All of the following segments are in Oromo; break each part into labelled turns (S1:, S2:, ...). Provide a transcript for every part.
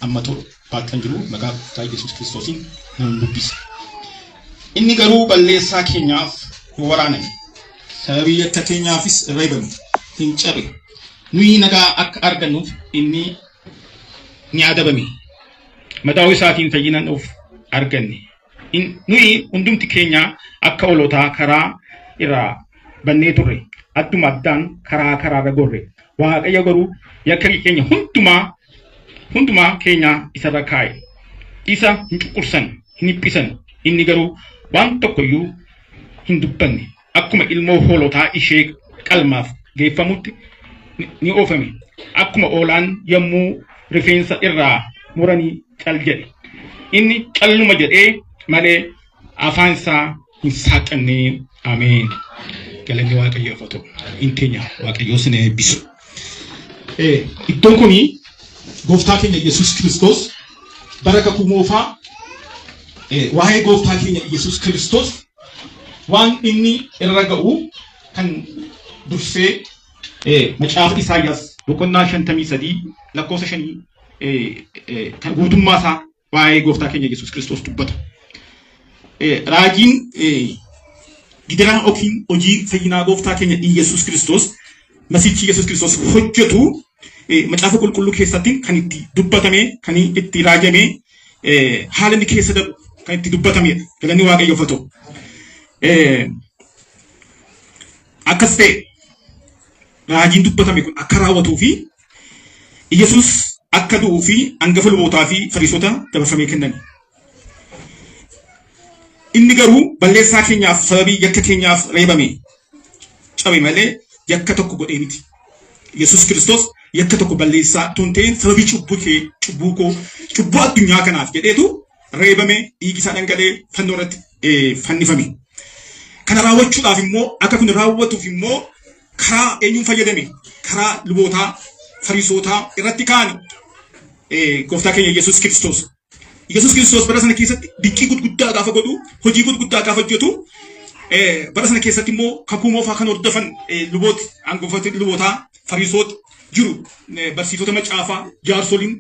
S1: ammato baatan jiru maqaa Gooftaa Yesuus Kiristoosiin nan dubbisa. Inni garuu balleessaa keenyaaf waraaname. Sababii yakka keenyaafis reebame. Hin cabe. Nuyi nagaa akka argannuuf inni ni adabame. Madaa isaatiin fayyinaan of arganne. Nuyi hundumti keenya akka olotaa karaa irraa bannee turre. Adduma addaan karaa gorre. Waaqayyo garuu yakka keenya hundumaa keenya isarra kaa'e. Isa hin cuqqursan, hin hiphisan. Inni garuu waan tokkoyyuu hin dubbanne. Akkuma ilmoo hoolotaa ishee qalmaaf geeffamutti ni oofame. Akkuma oolaan yommuu rifeensa irraa muranii cal jedhe. Inni calluma jedhee malee afaan isaa hin saaqanne. Ameen. Galanni Waaqayyoof haa ta'u. Inteenya Waaqayyoo sin eebbisu. Iddoon kuni Gooftaa keenya Yesuus Kiristoos baraka kumoofaa waa'ee Gooftaa keenya Yesuus Kiristoos waan inni irra ga'u kan dursee macaafa Isaayyaas boqonnaa 53 lakkoofsa 5 kan guutummaa isaa waa'ee Gooftaa keenya Yesuus Kiristoos dubbata. Raajiin gidiraa okiin hojii fayyinaa Gooftaa keenya Yesuus Kiristoos Masiichi Yesuus Kiristoos hojjetu macaafa qulqulluu keessatti kan itti dubbatame kan itti raajame haala inni keessa darbu kan itti dubbatamedha. Galanni Waaqayyoof haa ta'u. Akkas ta'e raajiin dubbatame kun akka raawwatuu fi Yesuus akka du'uu fi hangafa lubootaa fi Fariisota dabarfamee kenname. Inni garuu balleessaa keenyaaf sababii yakka keenyaaf reebame cabe malee yakka tokko godhee miti. Yesuus Kiristoos yakka tokko balleessaa tuntee sababii cubbuu addunyaa kanaaf jedheetu reebame dhiigi isaa dhangalee fannoo irratti fannifame. Kana raawwachuudhaaf immoo akka kun raawwatuuf immoo karaa eenyuun fayyadame? Karaa lubootaa Fariisotaa irratti kaa'ani. Gooftaa keenya Yesuus Kiristoos. Yesuus Kiristoos bara sana keessatti dinqii guddaa gaafa godhu, hojii guddaa gaafa hojjetu, bara sana keessatti immoo kakuu moofaa kan hordofan lubooti, hangafoota lubootaa, Fariisota jiru, barsiisota macaafaa, jaarsoliin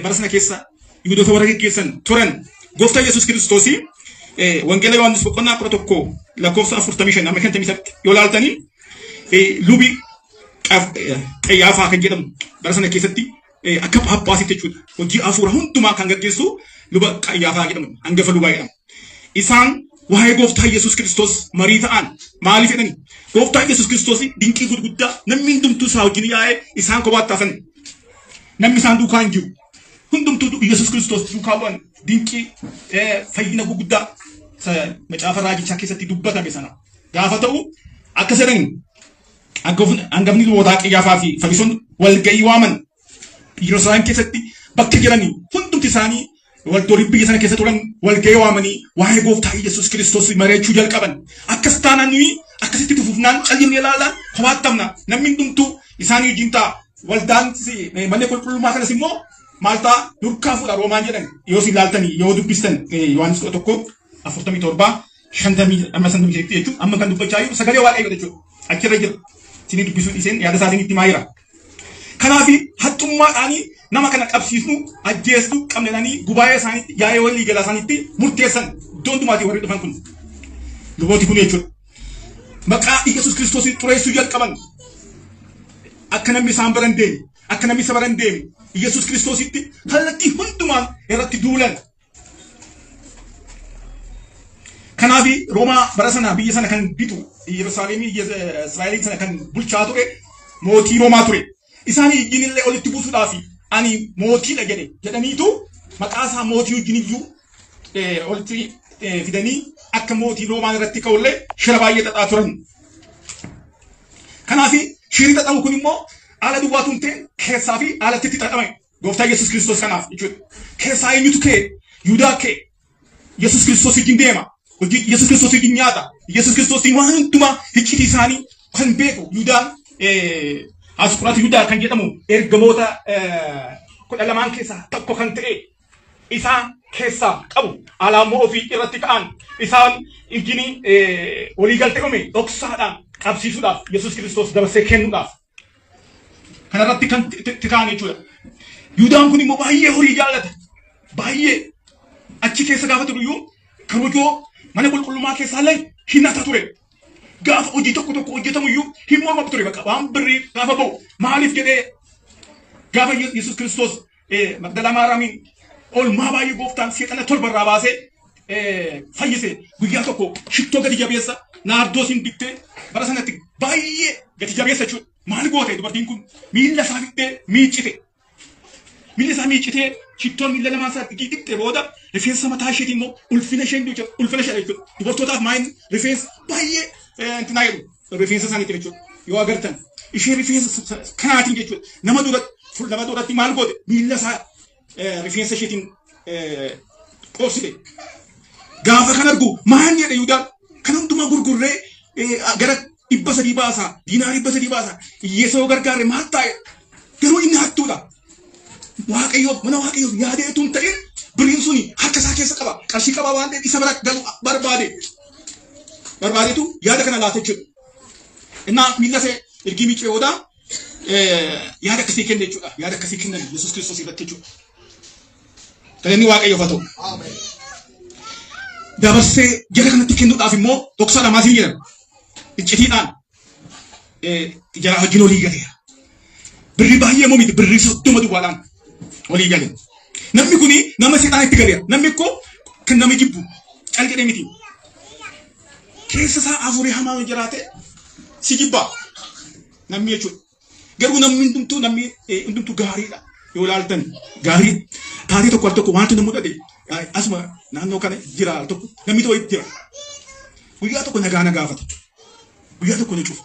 S1: bara sana keessa Yihudoota warra geggeessan turan. Gooftaa Yesuus Kiristoos wangeela Yohaannis boqonnaa 11 lakkoofsa 45 amma 57 yoo ilaaltanii lubi Qayyaafaa kan jedhamu bara sana keessatti akka paappaasitti jechuudha. Hojii hafuura hundumaa kan gaggeessu luba Qayyaafaa jedhamu, hangafa lubaa jedhamu. Isaan waa'ee Gooftaa Yesuus Kiristoos marii ta'an maaliif jedhani? Gooftaa Yesuus Kiristoos dinqii guddaa namni hundumtuu isaa wajjin yaa'ee isaan kophaatti hafan. Namni isaan duukaa hin jiru. Hundumtuu Yesuus Kiristoos duukaa bu'an dinqii fayyina guddaa macaafa raajichaa keessatti dubbatame sana gaafa ta'u akka jedhani hangafni lubootaa Qayyaafaa fi Fariisonni walga'ii waaman Yerusaalem keessatti bakka jiranii hundumti isaanii waldoolii biyya sana keessa turan walga'ii waamanii waa'ee Gooftaa Yesuus Kiristoos mari'achuu jalqaban. Akkas taanaan nuyi akkasitti tufufnaan callimnee ilaalaa kophaattamna. Namni hundumtuu isaanii wajjin ta'a. Waldaan manni qulqullummaa kanas immoo maal ta'a durkaa fuudha Roomaan jedhan yoo si ilaaltanii yoo dubbistan Yohaannis 11:47 50 amma 58 jechuun amma kan dubbachaa jiru sagalee Waaqayyoo jechuudha. Achirra jira. Isin dubbisuu dhiiseen yaada isaatiin itti maayira. Kanaafi haxxummaadhaanii nama kana qabsiisnu ajjeesnu qabnanii gubaa'ee isaaniitti yaa'ee walii galaa isaaniitti murteessan iddoo hundumaatii warri dhufan kun lubooti kun jechuudha. Maqaa Yesuus Kiristoos xureessuu jalqaban akka namni isaan baran deeme akka namni isa baran deeme Yesuus Kiristoositti kallattii hundumaan irratti duulan. Kanaafi Roomaa bara sana biyya sana kan bitu Yerusaalemii Israa'eliin sana kan bulchaa ture mootii Roomaa ture. Isaanii wajjinillee olitti buusuudhaaf ani mootiidha jedhaniitu maqaa isaa mootii wajjin iyyuu olitti fidanii akka mootii Roomaan irratti ka'ullee shira baay'ee xaxaa turan. Kanaaf shirri xaxamu kun immoo haala duwwaatuun ta'e keessaa fi haalatti itti xaxame Gooftaa Yesuus Kiristoos kanaaf jechuudha. Keessaa eenyutu ka'e? Yihudaa ka'e. Yesuus Kiristoos wajjin deema. Yesuus Kiristoos wajjin nyaata. Yesuus Kiristoos waan hundumaa iccitii isaanii kan beeku Yihudaan Asquraati Yihudaa kan jedhamu ergamoota 12 keessaa tokko kan ta'e isaan keessaa qabu alaamoo ofii irratti ka'an isaan ijjini waliigaltee uume dhoksaadhaan qabsiisuudhaaf Yesuus Kiristoos dabarsee kennuudhaaf kanarratti kan tikkaan jechuudha. Yudaan kun immoo baay'ee horii jaallata. Baay'ee achi keessa gaafa turuyyuu karojoo mana qulqullummaa keessaa illee hin hata ture. Gaafa hojii tokko hojjetamuyyuu hin morma ture bakka waan birrii gaafa ba'u maaliif jedhee gaafa Yesuus Kiristoos Magdalaa Maariyaamiin oolmaa baay'ee gooftaan seexana torbarraa baasee fayyise guyyaa tokko shittoo gadi jabeessa naardoosiin bittee bara sanatti baay'ee gadi jabeessa jechuudha. Maal goote dubartiin kun miilla isaa fixxee miiccite. Miilla isaa miiccitee shittoon miilla lamaan isaatti dhiqxee booda rifeensa mataa isheetii immoo ulfina ishee jechuudha. Dubartootaaf maayini rifeensa baay'ee intinaa jedhu rifeensa isaaniitti jechuudha. Yoo agartan ishee rifeensa kanaatiin jechuudha. Nama duratti maal goote miilla isaa rifeensa isheetiin qoobsite. Gaafa kan argu maal jedhe Yudaan kan hundumaa gurgurree gara 300 baasaa diinaar 300 baasaa Yeesoo gargaarre maal taa'e garuu inni hattuudha. Waaqayyoof mana waaqayyoof yaadeetu hin ta'in biriin suni harka isaa keessa qaba qarshii qaba waan ta'eef isa bira galu barbaadeetu yaada kana laata jechuudha. Innaa miilla isaa ergii miicee booda yaada akkasii kenne jechuudha. Yaada akkasii kennan Yesuus Kiristoos irratti jechuudha. Kan inni waaqayyoof haa ta'u. Dabarsee jara kanatti kennuudhaaf immoo dhoksaa lamaatiin jedhama. Iccitiidhaan jaraa wajjin olii galeera. Birri baay'ee moo miti birri 30 duwwaadhaan olii gale. Namni kuni nama seexana itti galeera. Namni koo kan nama jibbu cal jedhee miti. Keessa isaa afurii hamaa jiraate si jibba. Namni jechuudha. Garuu namni hundumtuu gaariidha. Yoo ilaaltan gaarii taatee tokko al tokko wanti nama mudhate asuma naannoo kana jira al tokko namni tokko itti jira. Guyyaa tokko nagaa gaafate. Guyyaa tokko ni cufa.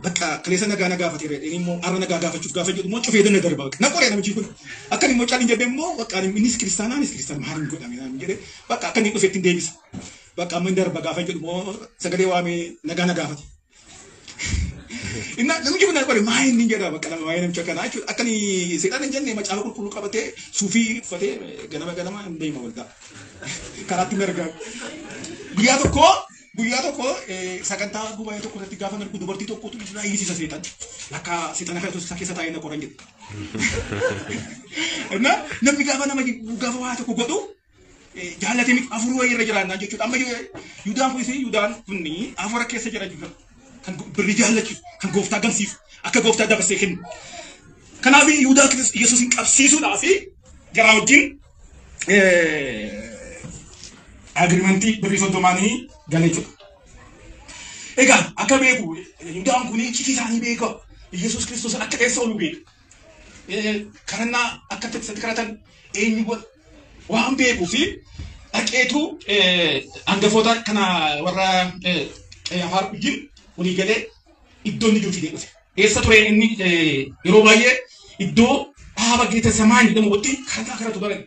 S1: Bakka kaleessa nagaa gaafate reedhaan immoo arra nagaa gaafachuuf gaafa jedhu immoo cufee danna darba. Na qoree namichi kun akkan immoo caalin jedhee immoo bakka innis kiristaanaanis kiristaana maal hin godhame naan jedhee bakka akkan inni dhufeetti deebisa. Bakka amma darba gaafa jedhu immoo sagalee waamee nagaa gaafate. Inna namichi kun qoree maa inni jedha bakka nama waa'ee namicha kanaa jechuudha. Akkan seexana hin jenne macaafa qulqulluu qabatee suufii uffatee ganama hin deema waldaa. Karaatti mergaa. Guyyaa tokko sagantaa gubaa'ee tokko irratti gaafa argu dubartii tokkotu irraa hiisisa seexan. Akka seexana keessa taa'ee na qoran jedha. Namni gaafa waa tokko godhu jaallatee miti afur wayii irra jiraannaa jechuudha. Amma Yudaan kun afura keessa jira jechuudha. Kan birri jaallachiisu, kan gooftaa gamsiisu, akka gooftaa dabarsee kennu. Kanaaf Yudaa Yesuusin qabsiisuudhaaf garaa wajjin agriimentii birrii 30 galee jira. Egaa akka beeku Yudaan kun iccitii isaanii beeka. Yesuus Kiristoos akka keessa oolu beeka. Kadhannaa akka itti kadhatan eenyu waan beekuuf dhaqeetu hangafoota kana warra afaan wajjin walii galee iddoo inni jiru dhufe. Eessa ture inni yeroo baay'ee iddoo dhaaba Geetesemaanii jedhamu walitti kadhatu baran.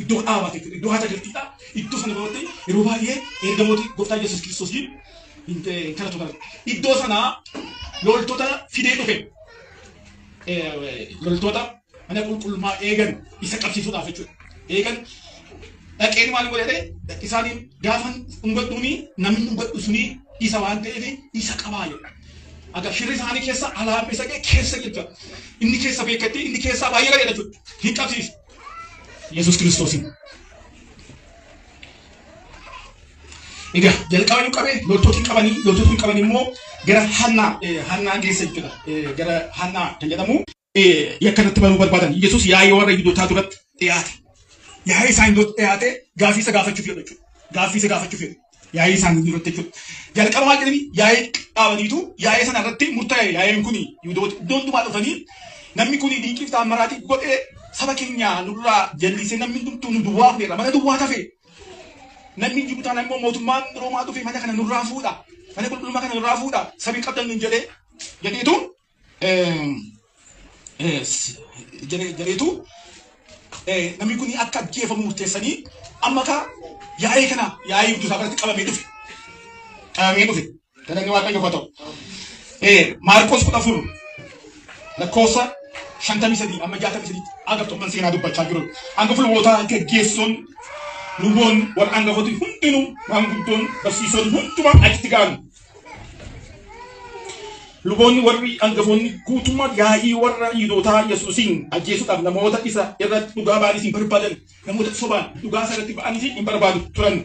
S1: Iddoo dhaabaa jechuudha. Iddoo haata jirtidha. Iddoo sana biratti yeroo baay'ee ergamooti gooftaa Yesuus Kiristoos kadhatu baran. Iddoo sana loltoota fidee dhufe. Loltoota mana qulqullummaa eegan isa qabsiisuudhaaf jechuudha. Eegan dhaqeen maal godhate isaaniin gaafan humbadhuuni namni humbadhu suni isa waan ta'eef isa qabaa jedha. Aga shirri isaanii keessa alaabaa isa keessa jecha inni keessa beekatti inni keessa baay'ee gadi jechuudha. Hin qabsiisu. Yesuus Kiristoosin. Egaa jalqabanii qabee loltoonni qaban immoo gara Hannaa geessa jechuudha. Gara Hannaa kan jedhamu yakkanatti banuu barbaadan. Yesuus yaa'ii warra Yihuudootaa duratti dhiyaate. Yaa'ii isaanii duratti dhiyaate gaaffii isa gaafachuuf jedhu jechuudha. Gaaffii isa gaafachuuf jedhu. Yaa'ii isaanii duratti jechuudha. Jalqaba maal jedhanii yaa'ii dhaabaniitu yaa'ii sana irratti murtaa'e yaa'een kun Yihuudoota iddoo hundumaa dhufanii namni kun dinqiif taammaraatii godhee saba keenya nurraa jallisee namni hundumtuu nu duwwaa fudheera mana duwwaa tafe namni jibutaan immoo mootummaan Roomaa dhufe mana kana nurraa fuudha mana qulqullummaa kana nurraa fuudha sabii qabdan hin jedheetu namni kun akka ajjeefamu murteessanii amma ka yaa'ii kana yaa'ii Yihuudootaa biratti qabamee dhufe. Kadhanni Waaqayyoof haa ta'u. Maarqos 14 lakkoofsa 53 amma 63 agartoomman seenaa dubbachaa jiru. Hangafa lubootaa geggeessuun luboon warra hangafooti hundinuu maanguddoon barsiisonni hundumaa achitti gaanu. luboonni warri hangafoonni guutummaa yaa'ii warra Yihuudootaa Yesuusin ajjeesuudhaaf namoota isa irratti dhugaa ba'anii hin barbaadan namoota sobaan dhugaa isa irratti ba'anii hin barbaadu turan.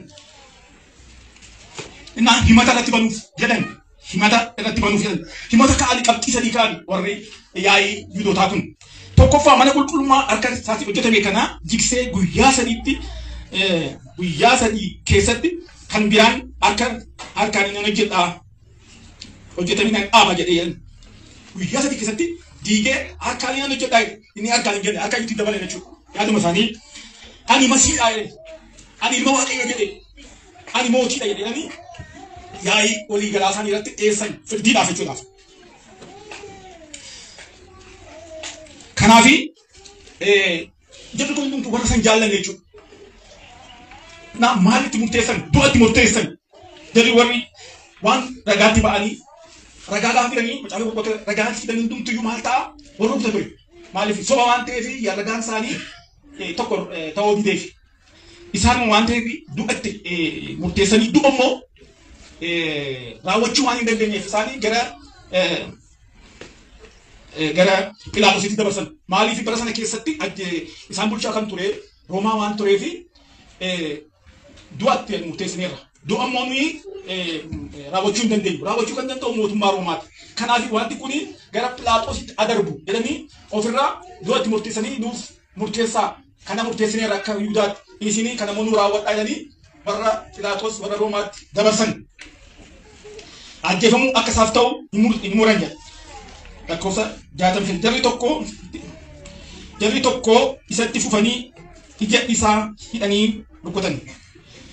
S1: Innaa himata irratti banuuf jedhan himata irratti banuuf jedhan himata ka'anii qabxii sadii ka'anii warri yaa'ii Yihuudootaa kun. Tokkoffaa mana qulqullummaa harka isaatiin hojjetame kana jigsee guyyaa sadii keessatti kan biraan harkaan inni hojjetaa hojjetamee nan dhaaba jedhee jedhan guyyaa sadii keessatti diigee harkaan inni hojjetaa inni harkaan hin jedhe harkaan itti dabale jechuudha. Yaaduma isaanii ani masiidha jedhe ani ilma waaqayyo jedhe ani mootiidha jedhanii yaa'ii walii galaa isaanii irratti dhiyeessan firdiidhaaf jechuudhaaf. Kanaafi jarri kun hundumtuu warra san jaallanne jechuudha. Na maalitti murteessan du'atti murteessan jarri warri waan ragaatti ba'anii ragaadhaaf fidanii macaafa boqote ragaatti fidanii hundumtuyyuu maal ta'a warra buta ture. Maaliif soba waan ta'eef ragaan isaanii tokko ta'uu dideef isaan waan ta'eef du'atti murteessanii du'a immoo raawwachuu waan hin dandeenyeef isaanii gara Phiilaaxoositti dabarsan. Maaliif bara sana keessatti isaan bulchaa kan ture Roomaa waan tureef du'atti murteessineerra. Du'a immoo nuyi raawwachuu hin dandeenyu. Raawwachuu kan danda'u mootummaa Roomaati. Kanaaf wanti kun gara Phiilaaxoositti adarbu jedhanii ofirraa du'atti murteessanii nuuf murteessaa kana murteessineerra akka Yihudaatti isinii kana immoo nu raawwadhaa jedhanii warra Phiilaaxoos warra Roomaatti dabarsan. Ajjeefamuu akka isaaf ta'u hin muran jedha. Lakkoofsa 65 jarri tokko isatti fufanii ija isaa hidhanii rukutan.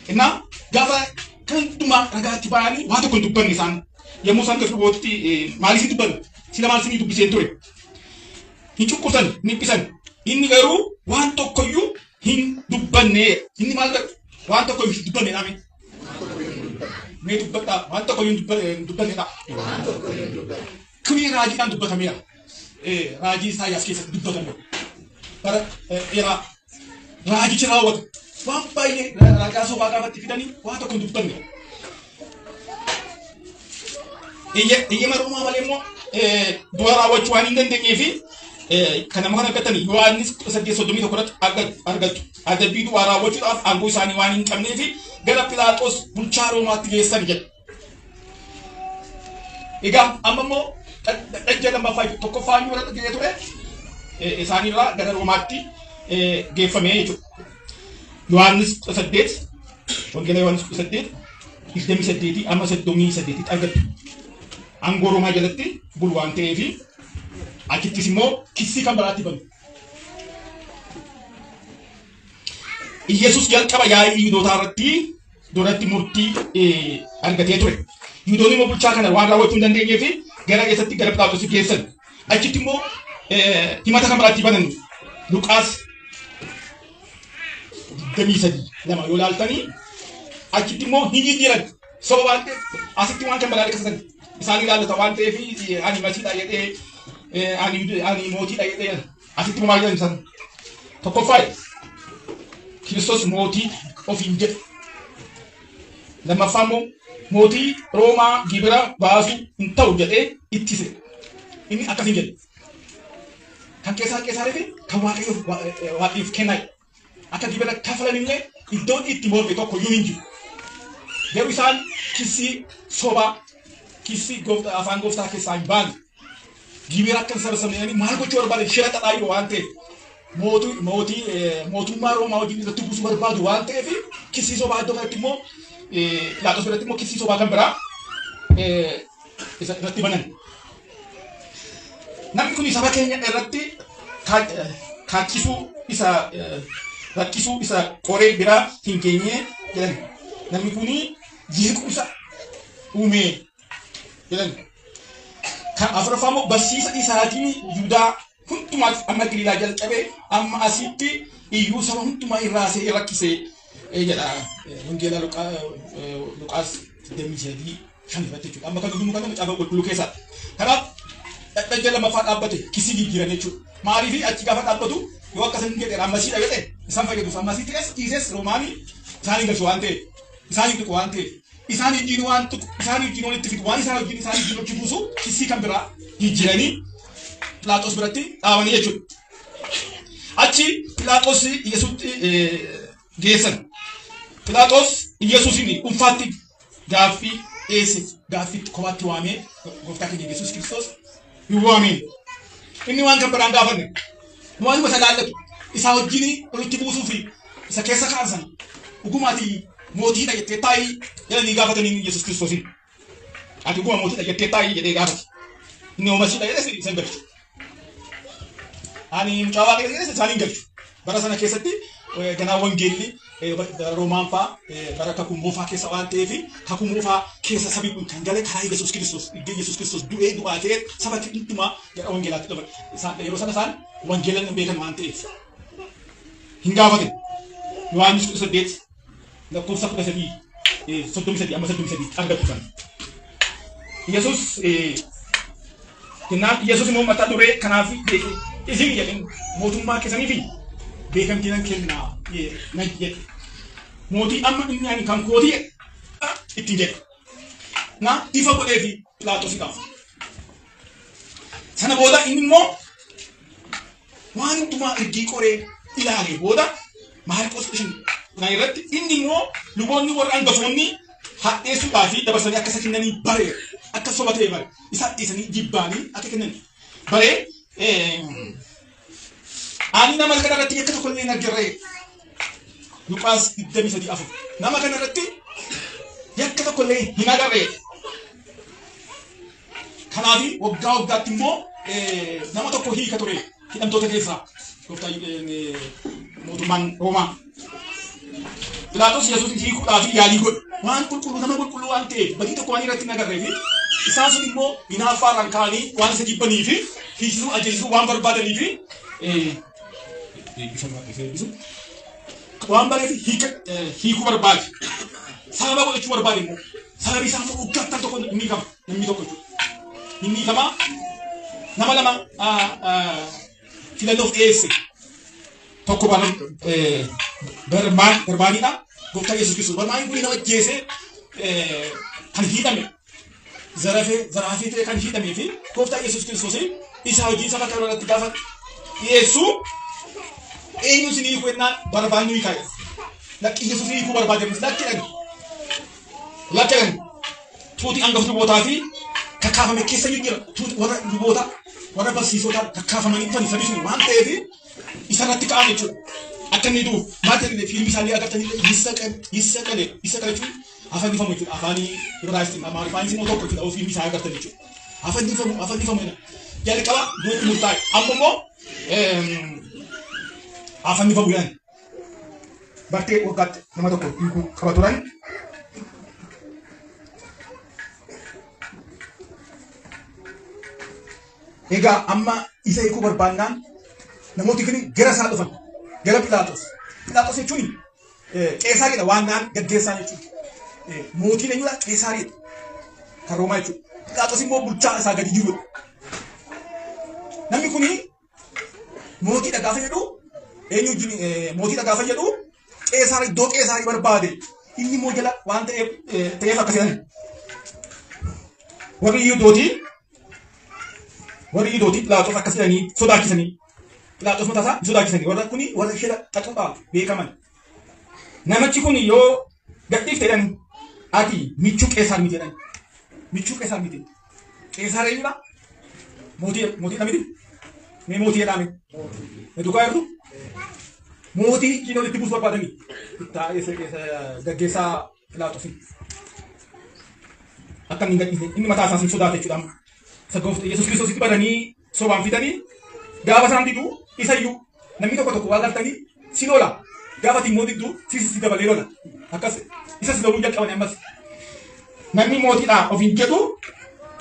S1: Innaa gaafa kan hundumaa ragaatti ba'anii waan tokko hin dubbanne isaan yommuu isaan gadi bootti maaliif hin dubbanne sila maal isinii dubbiseen ture. Hin cunqursan hin dhiphisan inni garuu waan tokkoyyuu hin dubbanne inni maal godhe waan tokkoyyuu hin dubbanne dhaame. Mee dubbadhaa waan tokkoyyuu hin dubbanne dha. Kuni raajiidhaan dubbatameera. Raajii Isaayyaas keessatti dubbatame. Bara raajichi raawwatu waan baay'ee ragaa sobaa gaafatti fidanii waan tokko hin dubbanne. Eeyyama Roomaa malee immoo du'a raawwachuu waan hin dandeenyeef kan nama kan argatanii Yohaannis 8:31 argattu. Adabbii du'aa raawwachuudhaaf aangoo isaanii waan hin qabneef gara Phiilaaxoos bulchaa Roomaatti geessan jedha. Egaa amma immoo dhajja lammaffaa tokkoffaa inni warra dhagee ture isaanirraa gara Roomaatti geeffamee jechuudha. Yohaannis 8 wangeela Yohaannis 8 28 amma 38 argattu. Aangoo Roomaa jalatti bulu waan ta'eef achittis immoo kissii kan biraatti banu. Iyesuus jalqaba yaa'ii Yihuudootaa irratti duratti murtii argatee ture. Yihuudoonni immoo bulchaa kana waan raawwachuu hin dandeenyeef gara keessatti gara Phiilaaxoos geessan. Achitti immoo himata kan biraatti banan Luqaas 23 yoo ilaaltanii achitti immoo hin jijjiiran soba waan ta'eef asitti waan kan biraa dhiqatan isaan ilaallata waan ta'eef ani masiidha jedhee ani mootiidha jedhee asitti immoo maal jedhan isaan tokkoffaa Kiristoos mootii ofiin jedhe. Lammaffaa immoo mootii Roomaa gibira baasuu hin ta'u jedhee ittise. Inni akkasiin jedhe. Kan Qeesaariif kan Waaqayyoof kennaa. Akka gibira kafalan illee iddoon itti morme tokko iyyuu hin jiru. Garuu isaan kissii sobaa kissii afaan gooftaa keessaa hin baane. Gibira akka hin sabasamne maal gochuu barbaadan shira xaxaayyoo waan ta'eef mootummaa Roomaa wajjin irratti buusuu barbaadu waan ta'eef kissii sobaa iddoo kanatti immoo Phiilaaxoos biratti immoo kissii sobaa kan biraa irratti banan. Namni kun saba keenya irratti rakkisuu isa qoree biraa hin geenye jedhan. Namni kun jeequmsa uume jedhan. Kan afuraffaa immoo barsiisa isaatiin Yihudaa hundumaaf amma Galiilaa jalqabee amma asitti iyyuu saba hundumaa irraasee rakkisee jedha. Wangeela Luqaas 23 irratti jechuudha. Amma kan hundumuu kana macaafa qulqulluu keessaa. Kanaaf dhadhaja lammaffaa dhaabbate kissii jijjiiran jechuudha. Maaliif achi gaafa dhaabbatu yoo akkasiin jedhe ammasiidha jedhe isaan fayyadu. Ammasiitti dhiises Roomaanii isaanii galchu waan ta'eef isaanii dhiqu waan ta'eef isaan wajjin waan tokko isaan wajjin walitti fidu waan isaan wajjin walitti buusu kissii kan biraa jijjiiranii Pilaaxoos biratti dhaabanii jechuudha. Achi Pilaaxoos Yesuutti geessan. Pilaaxoos Yesuusin dhuunfaatti gaaffii dhiyeesse gaaffii kophaatti waamee gooftaa keenya Yesuus Kiristoos nu waamee. Inni waan kan biraan gaafanne waan mata laallatu isaa wajjin walitti buusuu fi isa keessa kaasan dhugumaati mootiidha jettee taa'ii jedhanii gaafatanii Yesuus Kiristoosin. Ati dhuguma mootiidha jettee taa'ii jedhee gaafate. Inni oomashidha jedhee isa galchu. Ani mucaa waaqayyoo jedhee isaanii galchu. Bara sana keessatti ganaa wangeelli Roomaan fa'aa bara kakumoo fa'aa keessa waan ta'eef kakumoo fa'aa keessa sabii kun kan gale karaa Yesuus Kiristoos du'ee du'aa ta'ee saba hundumaa gara wangeelaatti dhufan. Isaan yeroo sana isaan wangeelan hin beekan waan ta'eef hin gaafatan. Yohaannis 8 lakkoofsa 13 amma 33 argatu sana. Yesuus kennaan Yesuus immoo mataa duree kanaaf isin jedhin mootummaa keessaniif beekamtii nan kennaa nan jedhe. Mootii amma inni ani kan kootii ittiin jedhe. Na ifa godhee fi Pilaaxoosiidhaaf. Sana booda inni immoo waan hundumaa ergii qoree ilaalee booda Maarqos 5 irratti inni immoo luboonni warra hangafoonni hadheessuudhaa fi dabarsanii akka isa kennanii baree akka soba ta'e bare isa dhiisanii jibbaanii akka kennanii baree ani nama kana irratti akka tokko illee naggarree Luqaas 23:4 nama kana irratti yakka tokko illee hin agarree. Kanaaf waggaa waggaatti immoo nama tokko hiika ture hidhamtoota keessaa gooftaa mootummaan Roomaa. Pilaaxoos Yesuus hiikuudhaaf yaalii godhe waan qulqulluu nama qulqulluu waan ta'eef badii tokko waan irratti hin agarree fi isaan sun immoo hinaaffaarraan ka'anii waan isa jibbanii fi hiisisuu ajjeesisuu waan barbaadanii fi waan bareefi hiikuu barbaade. Sababa godhachuu barbaade immoo sababii isaa immoo waggaattan tokko inni qaba namni tokko jechuudha. Inni qaba nama lama filannoof dhiyeesse. Tokko barbaadidha. Gooftaa Yesuus Kiristoos barbaadni kun nama ajjeese kan hidhame zaraafii ta'e kan hidhamee fi gooftaa Yesuus Kiristoos isa hojii saba kana irratti gaafa dhiyeessu eenyu isin hiikuu jennaan barbaadni ni kaa'e. Lakki Yesuus hiikuu barbaadanis lakki tuuti hangafa lubootaa fi kakkaafame keessa jira tuuti warra luboota warra barsiisota kakkaafamanii dhufan sabii sun waan ta'eef isarratti ka'an jechuudha. Akka inni du'u maatiin fiilmii isaanii agartanii yissaqale jechuun afaan ifamu jechuudha. Afaanii Ibraayistiin Amaariffaanis immoo tokko jechuudha. Fiilmii isaanii agartan jechuudha. Afaan ifamu jalqaba duuti murtaa'e. Amma immoo afaan ifamu jedhan bartee waggaatti nama tokko hiikuu qaba turan. Egaa amma isa hiikuu barbaannaan namooti kun gara isaa dhufan gara Pilaaxoos. Pilaaxoos jechuun Qeesaaridha waan naan gaggeessaa jechuudha. Mootiin eenyudha? Qeesaaridha. Kan Roomaa jechuudha. Pilaaxoos immoo bulchaa isaa gadi jirudha. Namni kun mootiidha gaafa jedhu eenyu mootiidha gaafa jedhu Qeesaar iddoo Qeesaarii barbaade inni immoo jala waan ta'eef akka jedhan. Warri Yihuudootii Pilaaxoos akkas jedhanii sodaachisanii. Pilaaxoos mataa isaa sodaachisanii warra kuni warra ishee xaxuudhaaf beekaman. Namichi kun yoo gadhiifte jedhan ati michuu Qeesaar miti jedhan. Michuu Qeesaar miti. Qeesaar eenyudha? Mootiidha miti. Mee mootii jedhame. Dhugaa jirtu? Mootii ittiin walitti buusuu barbaadanii. Gaggeessaa Pilaaxoos. Akka inni gadhiifne inni mataa isaanii sodaate jechuudha. Yesuus Kiristoositti badanii sobaan fidanii gaafa isaan didu isayyuu namni tokko waa galtanii si lola gaafa immoo diddu si dabalee lola akkas isa si loluu jalqabanii ammas namni mootiidha ofiin jedhu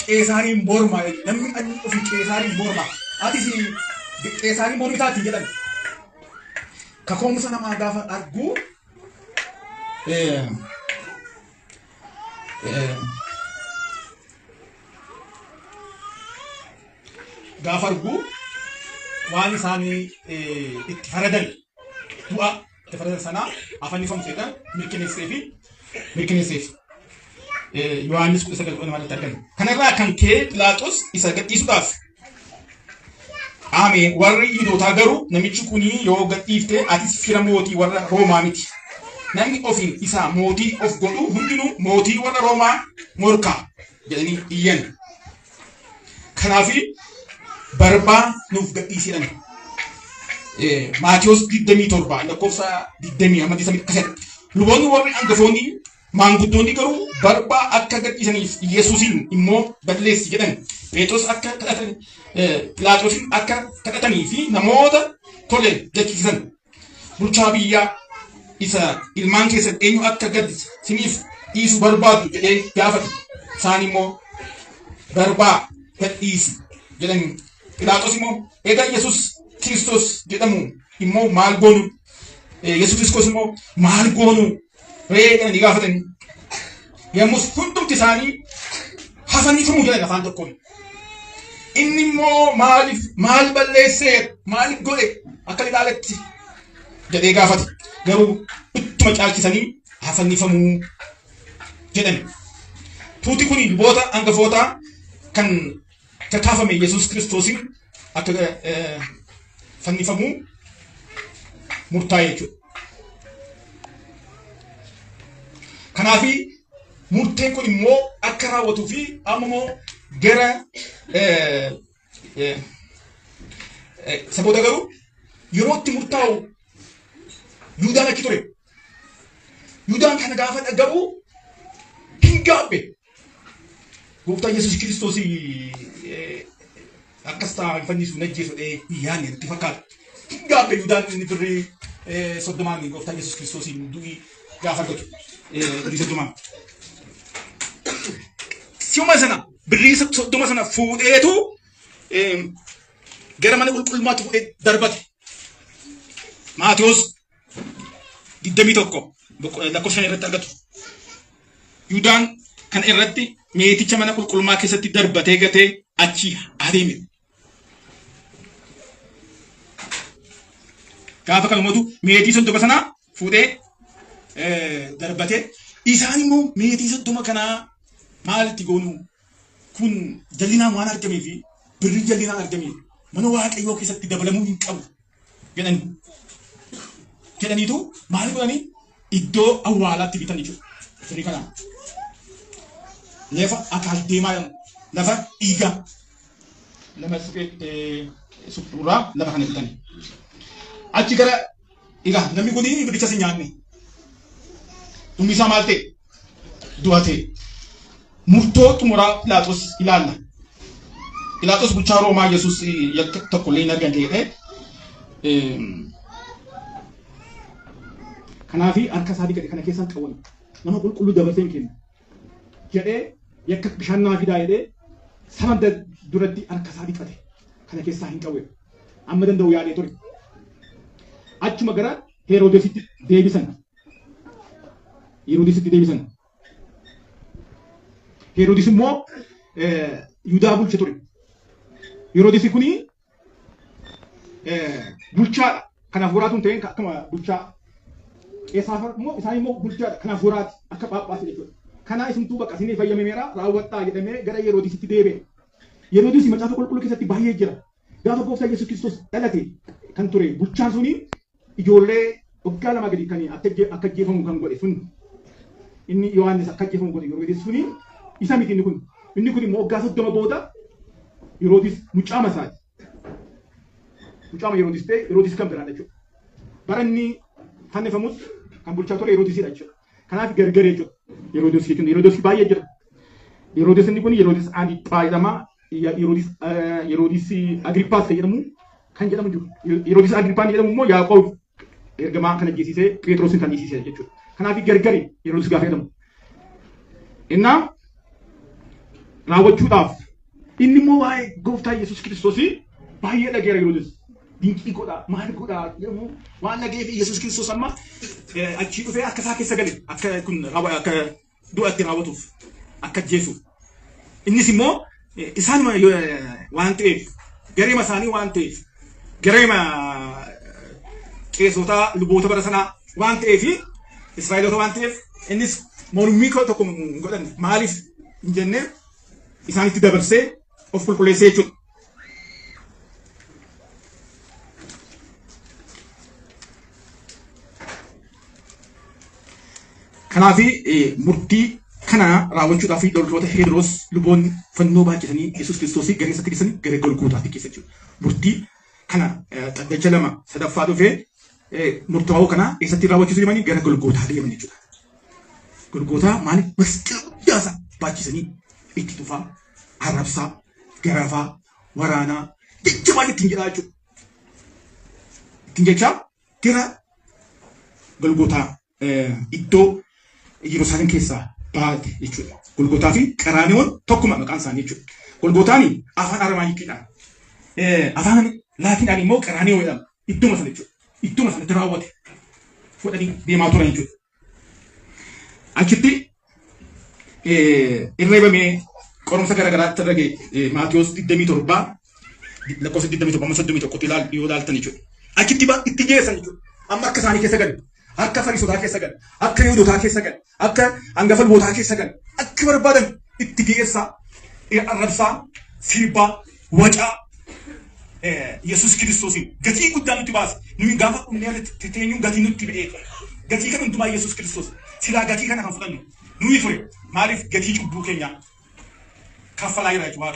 S1: Qeesaariin morma namni ofii Qeesaariin morma atis Qeesaariin mormi isaatti jedhan kaka'umsa namaa gaafa argu gaafa argu waan isaanii itti faradan du'a itti faradan sana afaan ifamu seetan mirkaneesseef. Yohaannis 19 maaltu argama. Kanarraa kan ka'e Pilaaxoos isa gadhiisuudhaaf Ameen warri Yihuudootaa garuu namichi kuni yoo gadhiifte atis fira mootii warra Roomaa miti. Namni ofiin isaa mootii of godhu hundinuu mootii warra Roomaa morkaa jedhanii iyyan. Kanaafi Barbaa nuuf gadhiisidhan. Maatiyos 27 lakkoofsa 20 hamma 29 luboonni warri hangafoonni maanguddoonni garuu Barbaa akka gadhiisaniif Yesuusin immoo balleessi jedhan. Phexros akka kadhatan Pilaaxoosin akka kadhatanii fi namoota tole jechisan. Bulchaa biyyaa isa ilmaan keessan eenyu akka gad siniif dhiisu barbaadu jedhee gaafate. Isaan immoo Barbaa gadhiisi jedhan. Pilaaxoos immoo egaa Yesuus Kiristoos jedhamu immoo maal goonu? Yesuus Kiristoos immoo maal goonu? Jedhanii gaafatanii. Yommus hundumti isaanii hafaniifamuu jedhan afaan tokkoon. Inni immoo maal balleessee maal godhe akka ilaaletti jedhee gaafate. Garuu ittuma caalchisanii hafaniifamuu jedhan. Tuuti kun luboota hangafootaa kan kakaafame Yesuus Kiristoosin akka fannifamuu murtaa'e jechuudha. Kanaafi murteen kun immoo akka raawwatuu fi ammoo gara saboota garuu yeroo itti murtaa'u Yihuudaan achi ture. Yihuudaan kana gaafa dhaga'u hin gaabbe. Gooftaan Yesuus Kiristoos akkas ta'a fannisu najjeesu yaani itti fakkaata. Hin gaabbe Yihuudaan inni birrii soddomaan gooftaan Yesuus Kiristoos du'ii gaafa godhu. Birrii soddomaan. Si'uma sana birrii soddoma sana fuudheetu gara mana qulqullummaatti fuudhee darbate. Maatiyos 21 lakkoofsa irratti argatu. Yihuudaan kan irratti meeticha mana qulqullummaa keessatti darbatee gatee achi adeeme. Gaafa kanumatu meetii soddoma sana fuudhee darbatee isaan immoo meetii soddoma kanaa maalitti goonu? Kun jallinaan waan argamee fi birrii jallinaan argamee mana Waaqayyoo keessatti dabalamuu hin qabu jedhaniitu maal godhanii iddoo awwaalaatti bitan jechuudha. Birrii kanaa lafa akaal deemaa lafa dhiigaa nama suphuuraa lafa kana bitanii achi gara egaa namni kun birricha si nyaanne dhummi isaa maal ta'e du'a ta'e. Murtoo xumuraa Pilaaxoos ilaalla. Pilaaxoos bulchaa Roomaa Yesuus yakka tokkollee hin argan ta'ee kanaafi harka isaa dhiqate kana keessaan qaban nama qulqulluu dabarsee hin kennu jedhee yakka bishaan naa fidaa jedhee sana duratti harka isaa dhiqate kana keessaa hin qabu. Amma danda'u yaadee ture. Achuma gara Heroodesitti deebisan. Heroodesitti deebisan. Heroodis immoo Yihudaa bulche ture. Heroodis kuni bulchaadha. Kanaaf horaatuun ta'een akkuma bulchaa. Eessaaf immoo isaan immoo bulchaadha. Kanaaf horaati akka Phaaphaasii jechuudha. Kana isintuu bakka isinii fayyadameera raawwadhaa jedhamee gara Heroodisitti deebi'e. Heroodis macaafa qulqulluu keessatti baay'ee jira. Gaafa gooftaa Yesuus Kiristoos dhalate kan ture bulchaan suni ijoollee waggaa lama gadi kan akka ajjeefamu kan godhe sun inni Yohaannis akka ajjeefamu godhe Heroodis suni isa miti inni kun. Inni kun immoo waggaa 30 booda Heroodis mucaa masaati. Mucaa Heroodis ta'e Heroodis kan biraadha jechuudha. Bara inni fannifamus kan bulchaa ture Heroodisidha jechuudha. Kanaaf gargar jechuudha. Heroodis jechuun Heroodis baay'ee jira. Heroodis inni kun Heroodis Antiiphaa jedhama. Heroodis Agriippaas jedhamu kan jedhamu jiru. Heroodis Agriippaan jedhamu immoo Yaaqoob ergamaa kan ajjeesisee Phexrosin kan dhiisise jechuudha. Kanaaf gargari Heroodis gaafa jedhamu. Innaa raawwachuudhaaf inni immoo waa'ee gooftaa Yesuus Kiristoos baay'ee dhageera Heroodis. Dinqii godha maal godha jedhamu waan dhagee fi Yesuus Kiristoos amma achii dhufee akka isaa keessa gale akka kun akka du'atti raawwatuuf akka ajjeesuuf. Innis immoo isaan waan ta'eef gareema isaanii waan ta'eef gareema qeesota luboota bara sanaa waan ta'eef Israa'eloota waan ta'eef innis mormii koo tokko godhan maaliif hin jenne isaanitti dabarsee of qulqulleessee jechuudha. Kanaafi murtii kana raawwachuudhaaf loltoota Heroos luboonni fannoo baachisanii Yesuus Kiristoosii gara isatti geessanii gara Golgootaatti geessa jechuudha. Murtii kana xaddacha lama sadaffaa dhufee murtaa'uu kana eessatti raawwachiisuu deemanii gara Golgootaa deeman jechuudha. Golgootaa maaliif masqala guddaa baachisanii itti tufaa, arrabsaa, garafaa, waraanaa jajjabaa ittiin jedhaa jechuudha. Ittiin jechaa gara Golgootaa iddoo Yerusaalem keessaa baate jechuudha. Golgootaa fi Qaraaniyoon tokkuma maqaan isaanii jechuudha. Golgootaan afaan Araamaayikiidhaan, afaan Laatiinaan immoo Qaraaniyoo jedhama. Idduma sana jechuudha. Idduma sanatti raawwate fudhanii deemaa turan jechuudha. Achitti irreebamee qorumsa garaagaraatti irra ga'e Maatiyos 27 lakkoofsa 27 yoo ilaaltan jechuudha. Achitti itti geessan jechuudha. Amma akka isaanii keessa galu. Akka Fariisotaa keessa galu, akka Yihuudootaa keessa galu, akka hangafa lubootaa keessa galu, akka barbaadan itti geessaa, arrabsaa, sirbaa, wacaa Yesuus Kiristoosiin gatii guddaa nutti baase. Nuyi gaafa dhumnee teenyuun gatii nutti ba'ee. Gatii kana hundumaa Yesuus Kiristoos. Silaa gatii kana kan fudhannu nuyi ture. Maaliif gatii cubbuu keenyaa kaffalaa jira jechuudha.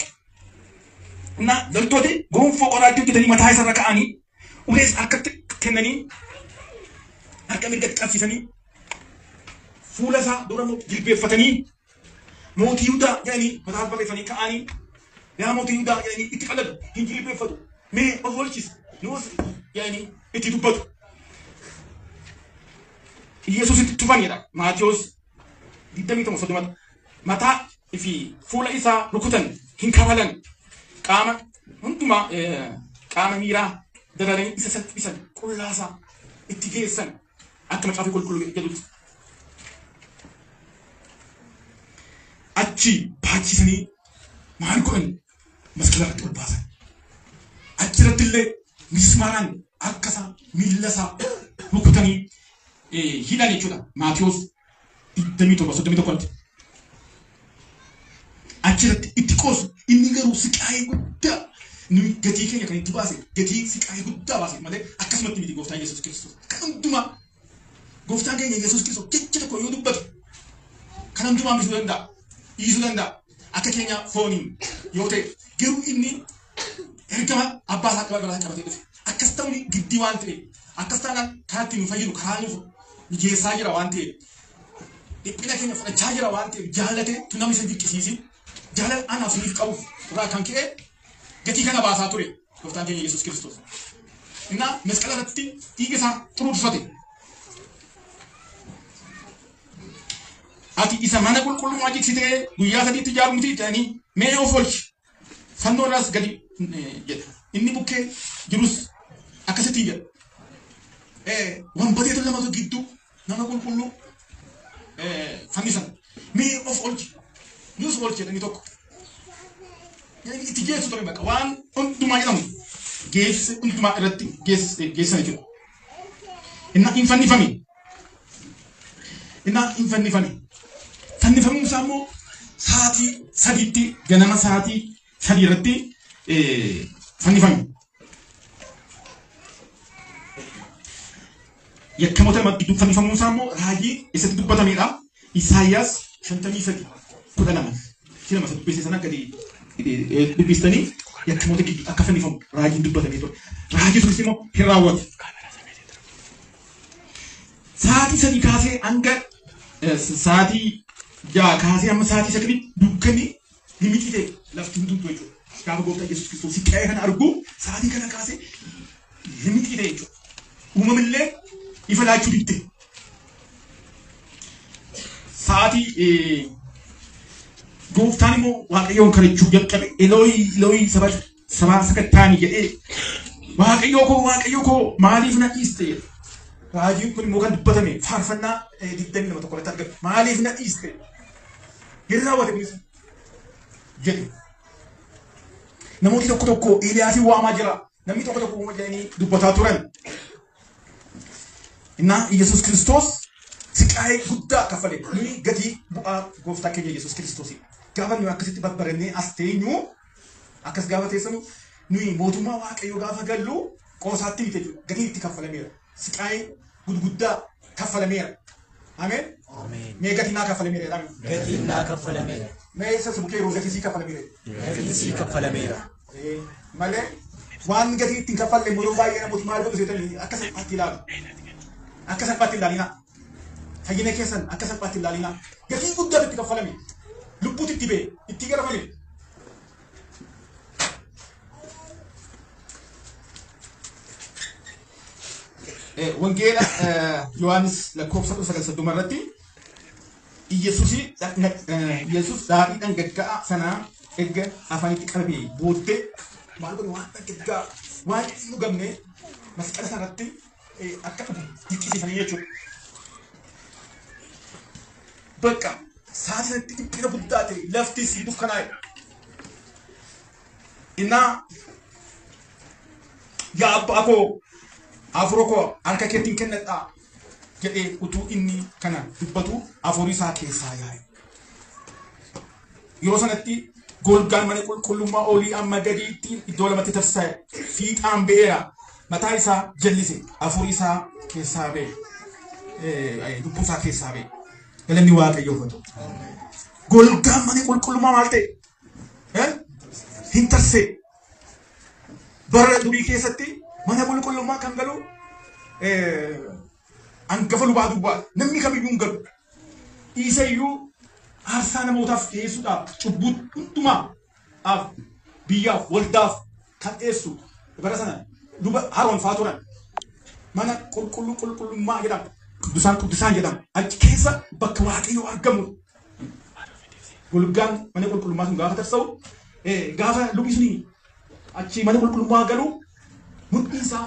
S1: Na loltooti gonfoo qoraattii hojjetanii mataa isarra ka'anii ulees harkatti kennanii harka mirgatti qabsiisanii fuula isaa dura jilbeeffatanii mootii Yihudaa jedhanii mataa barreeffanii ka'anii yaa mootii Yihudaa jedhanii itti qaladu hin jilbeeffatu mee of oolchisi nuus jedhanii itti dubbatu. Yesuus itti tufanidha. Maatiyos 27 mataa fi fuula isaa rukutan hin kafalan qaama hundumaa qaama miiraa dararanii isa salphisan qullaasaa itti geessan. Akka macaafa qulqulluu jedhutti achi baachisanii maal godhan masqala irratti ol baasan. Achirratti illee mismaaraan akka isaa miilla isaa rukutanii hidhan jechuudha. Maatiyos 27:31. Achirratti itti qoosu inni garuu siqaayee guddaa nuyi gatii keenya kan itti baase gatii siqaayee guddaa baase malee akkasumatti miti gooftaan Yesuus Kiristoos. Kan hundumaa gooftaan keenya Yesuus Kiristoos jecha tokko yoo dubbatu kan hundumaa hambisuu danda'a, dhiisuu danda'a. Akka keenya fooniin yoo ta'e garuu inni ergama abbaa isaa qabatee dhufe. Akkas ta'uun giddii waan ta'eef akkas taanaan karaa ittiin nu fayyadu karaa nuuf mijeessaa jira waan ta'eef dhiphina keenya fudhachaa jira waan ta'eef jaallatee tu namni isa jiqqisiisi jaalala anaaf siniif qabuuf irraa kan ka'e gatii kana baasaa ture gooftaan keenya Yesuus Kiristoos. Innaa masqala irratti dhiiga isaa xuruurfate. Ati isa mana qulqullummaa jigsitee guyyaa sadiitti ijaaru miti jedhanii mee of oolchi fannoo irraas gadi jedha. Inni bukkee jirus akkasitti jedha. Wanbadeetu lamatu gidduu nama qulqulluu fannisan mee of oolchi nus oolchi jedhanii tokko. Itti geessu ture baqa waan hundumaa jedhamu geesse hundumaa irratti geessan jechuudha. Innaa hin fannifame. Fannifamuun isaa immoo sa'aatii sadiitti ganama sa'aatii sadii irratti fannifame. Yakkamoota gidduu fannifamuun isaa immoo raajii isatti dubbatamedha. Isaayyaas 53:12. Sina masa dubbise sana gadi dubbistanii yakkamoota gidduu akka fannifamu raajiin dubbatamee ture. Raajii sunis immoo hin raawwatu. Sa'aatii sadii kaasee hanga sa'aatii jaa kaasee amma sa'aatii sagalii dukkanni limixii ta'e lafti hundumtuu jechuudha. Gaafa gooftaan Yesuus Kiristoos siqaayee kana argu sa'aatii kana kaasee limixii ta'e jechuudha. Uumamillee ifa laachuu didde. Sa'aatii gooftaan immoo Waaqayyoon kadhachuu jalqabe. Elooyi sabaa sakattaanii jedhee Waaqayyoo koo maaliif na dhiiste jedhe. Raajiin kun immoo kan dubbatame faarfannaa 22 argame. Maaliif na dhiiste? Yeroo raawwate kunis jedhe. Namooti tokko Eeliyaasin waamaa jira. Namni tokko jedhanii dubbataa turan. Innaa Yesuus Kiristoos siqaa'ee guddaa kaffale. Nuyi gatii bu'aa gooftaa keenya Yesuus Kiristoos. Gaafa nuyi akkasitti babbarannee as teenyu akkas gaafa teessanu nuyi mootummaa Waaqayyoo gaafa gallu qoosaatti miti jechuudha. Gatii itti kaffalameera. Siqaa'ee guddaa kaffalameera. Ameen. Mee gatii naa kaffalameera.
S2: Gatii naa kaffalameera.
S1: Mee isa subukee yeroo gatii sii kaffalameera.
S2: Gatii sii kaffalameera.
S1: Malee waan gatii ittiin kaffalle yeroo baay'ee namooti maal godhu seetanii akka salphaatti ilaalu. Akka salphaatti ilaalina. Fayyina keessan akka salphaatti ilaalina. Gatii guddaa itti kaffalame. Lubbuutti itti ba'e, itti garafame. Wangeela Yohaanis lakkoofsa 9 irratti Yesuus daadhiidhaan gagga'aa sanaa erga afaanitti qabee booddee maal godhe waan gaggaa waan hin dhugamne masqala sanatti akka dinqisiisanii jechuudha. Bakka sa'aatii sanatti dhiphina guddaa ta'e lafti sii dukkanaa'e. Innaa yaa abbaa koo afur koo harka keetiin kennadhaa jedhee utuu inni kana dubbatu afurii isaa keessaa yaa'e. Yeroo sanatti golgaan mana qulqullummaa olii amma gadiitti iddoo lamatti tarsa'e fiixaan ba'eera. Mataa isaa jallise afurii isaa keessaa ba'e. Lubbuu isaa keessaa ba'e. Galanni Waaqayyoof haa ta'u. Golgaan mana qulqullummaa maal ta'e? Hin tarsee. Bara durii keessatti mana qulqullummaa kan galu hangafa lubaa dubbaa namni kamiyyuu hin galu. Isayyuu aarsaa namootaaf dhiyeessuudhaaf cubbuu hundumaaf biyyaaf waldaaf kan dhiyeessu bara sana luba haroonfaa turan. Mana qulqullummaa jedhama. Quddusaan jedhama. Achi keessa bakka Waaqayyoo argamu. Golgaan mana qulqullummaa sun gaafa tarsa'u gaafa lubni suni achi mana qulqullummaa galu mudhii isaa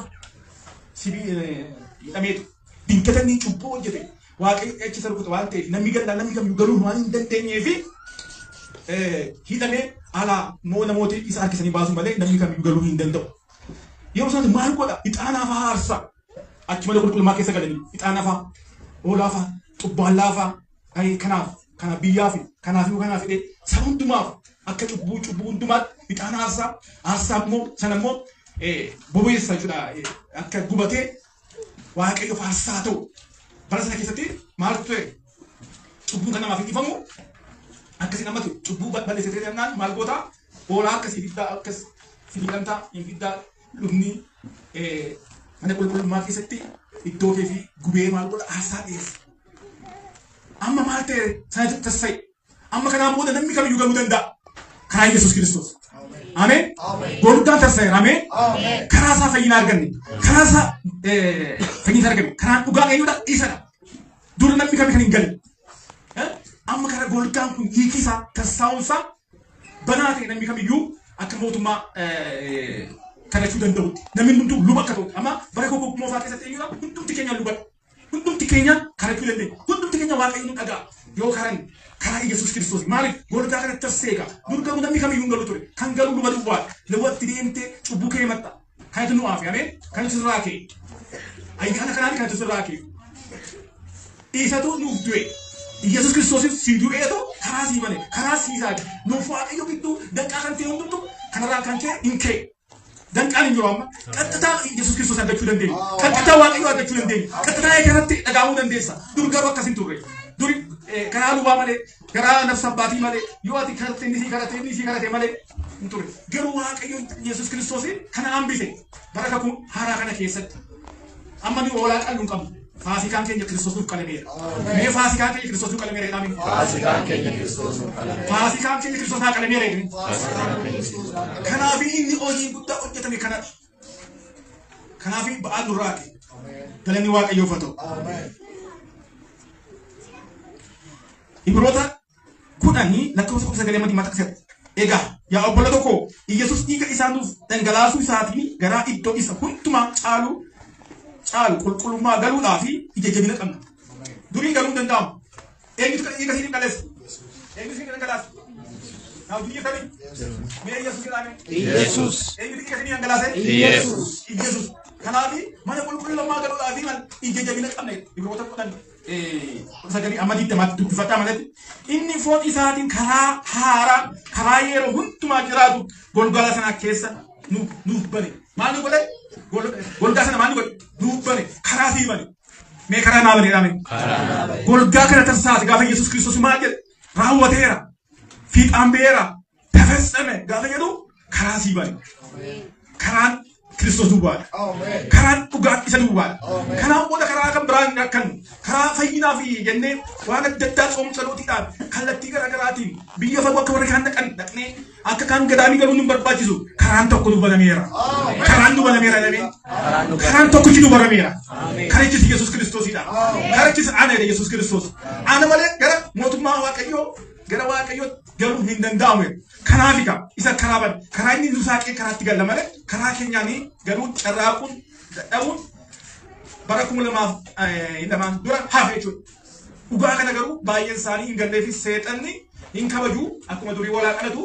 S1: hidhameetu dinqatanii cubbuu hojjete. Waaqayyo achi sarkuta waan ta'eef namni kamiyyuu galuu waan hin dandeenyeef hidhamee alaa moo namooti isa harkisanii baasuu malee namni kamiyyuu galuu hin danda'u. Yeroo sanatti maal godha? Ixaanaa fa'aa aarsa. Achi mana qulqullummaa keessa galanii ixaanaa fa'aa, hoolaa fa'aa, xubbaallaa fa'aa kanaaf biyyaa fi kanaaf hidhee saba hundumaaf akka cubbuu hundumaatti ixaanaa aarsaa. Aarsaa immoo sana immoo bobeessa jechuudha. Akka gubatee Waaqayyoof aarsaa ta'u. Bara sana keessatti maaltu ta'e? Cubbuun kan namaaf hin dhiifamu akkasiin ammatu cubbuu balleessitee jennaan maal goota? Hoolaa akkasii ibiddaa akkas sibiilantaa ibiddaa lubni mana qulqullummaa keessatti iddoo kee fi gubee maal godha? Aarsaa dhiyeessa. Amma maal ta'e? Sanatti tassa'e. Amma kanaan booda namni kamiyyuu galuu danda'a. Karaa Yesuus Kiristoos. Ameen. Golgaan tassa'eera. Ameen. Karaa isaa fayyina arganne. Karaa isaa fayyina arganne. Karaan dhugaa eenyudha? Isadha. Dura namni kami kan hin galle. Amma karaa golgaan kun hiikii isaa tassaa'uun isaa banaa ta'e namni kamiyyuu akka mootummaa kadhachuu danda'utti. Namni hundumtuu luba akka ta'u. Amma bara koo moofaa keessatti eenyudha? Hundumti keenya lubadha. Hundumti keenya kadhachuu dandeenya. Hundumti keenya Waaqayyo nu dhaga'a. Yoo karaa Yesuus Kiristoos maaliif golgaa kanatti tasseega? Dur garuu namni kamiyyuu hin galu ture. Kan galu luba duwwaadha. Lubatti deemtee cubbuu kee himatta. Kanatu nu aafe. Ameen. Kanatu sirraa kee. Ayyaana kanaan kanatu sirraa kee. Isatu nuuf du'e. Yesuus Kiristoos si du'eetu karaa sii bane. Karaa sii saaqe. Nuuf Waaqayyo gidduu danqaa kan ta'e hundumtu kanarraa kan ka'e hin ka'e. Danqaan hin jiru amma. Qaxxitaa Yesuus Kiristoos argachuu dandeenya. Qaxxitaa Waaqayyo argachuu dandeenya. Qaxxitaa eegarratti dhagahamuu dandeessa. Dur garuu akkas hin turre. Duri karaa lubaa malee, karaa nafsa abbaatii malee, yoo ati karate inni sii karate malee hin turre. Garuu Waaqayyo Yesuus Kiristoos kana hambise. Bara kakuu haaraa kana keessatti. Amma ni hoolaa qallu hin qabnu. Faasikaan keenya Kiristoos nuuf qalameera. Mee faasikaan keenya Kiristoos nuuf qalameera jedhami.
S2: Faasikaan keenya Kiristoos nuuf qalameera.
S1: Faasikaan keenya Kiristoos nuuf qalameera jedhami. Kanaaf inni hojii guddaa hojjetame kana. Kanaaf ba'aa nurraati. Galanni Waaqayyoof haa ta'u. Ibroota 10 lakkoofsa 9 mataa keessatti. Egaa yaa obbola tokko Yesuus dhiiga isaa nuuf dhangalaasuu isaatiin garaa iddoo isa hundumaa caalu qulqullummaa galuudhaa fi ija jabina qabna. Durii galuu hin danda'amu. Eenyutu dhiiga isii dhangalaasa? Eenyutu isii dhangalaasa? Naa biyya kamii? Mee Yesuus jedhame? Yesuus. Eenyutu dhiiga isii dhangalaasa? Yesuus. Kanafi mana qulqullummaa galuudhaa fi mal ija jabina qabne ibroota kudhan sagalee amadii damaatti dubbifataa malatti inni foon isaatiin karaa haaraa karaa yeroo hundumaa jiraatu golgala sana keessa nuuf bane maal nu godhe golgaa sana maal nu godhe nuuf bane karaa fi bane mee karaa naa bane dhaame golgaa kana tarsaati gaafa Yesuus Kiristoos maal jedhe raawwateera fiixaan beera tafessame gaafa jedhu karaa si bane karaan Kristos duwwaadha. Karaan dhugaan isa duwwaadha. Kanaan booda karaa kan biraan kan karaa fayyinaa fi jennee waan adda addaa soomsalootiidhaan kallattii garaagaraatiin biyya fagoo akka warri kaan dhaqnee akka kaan gadaamii galuun hin barbaachisu karaan tokko nu banameera. Karaan nu banameera jedhamee karaan tokkichi nu banameera. Karichis Yesuus Kiristoosidha. Karichis ana Yesuus Kiristoos. Ana malee gara mootummaa Waaqayyoo garuu hin danda'amu. Kanaafika isa karaa ban karaa inni nu saaqee karaatti galla malee karaa keenyaanii garuu carraaquun dadhabuun bara 2002 dura hafe jechuudha. Dhugaa kana garuu baay'een isaanii hin gallee fi seexanni hin kabaju akkuma durii walaa qalatu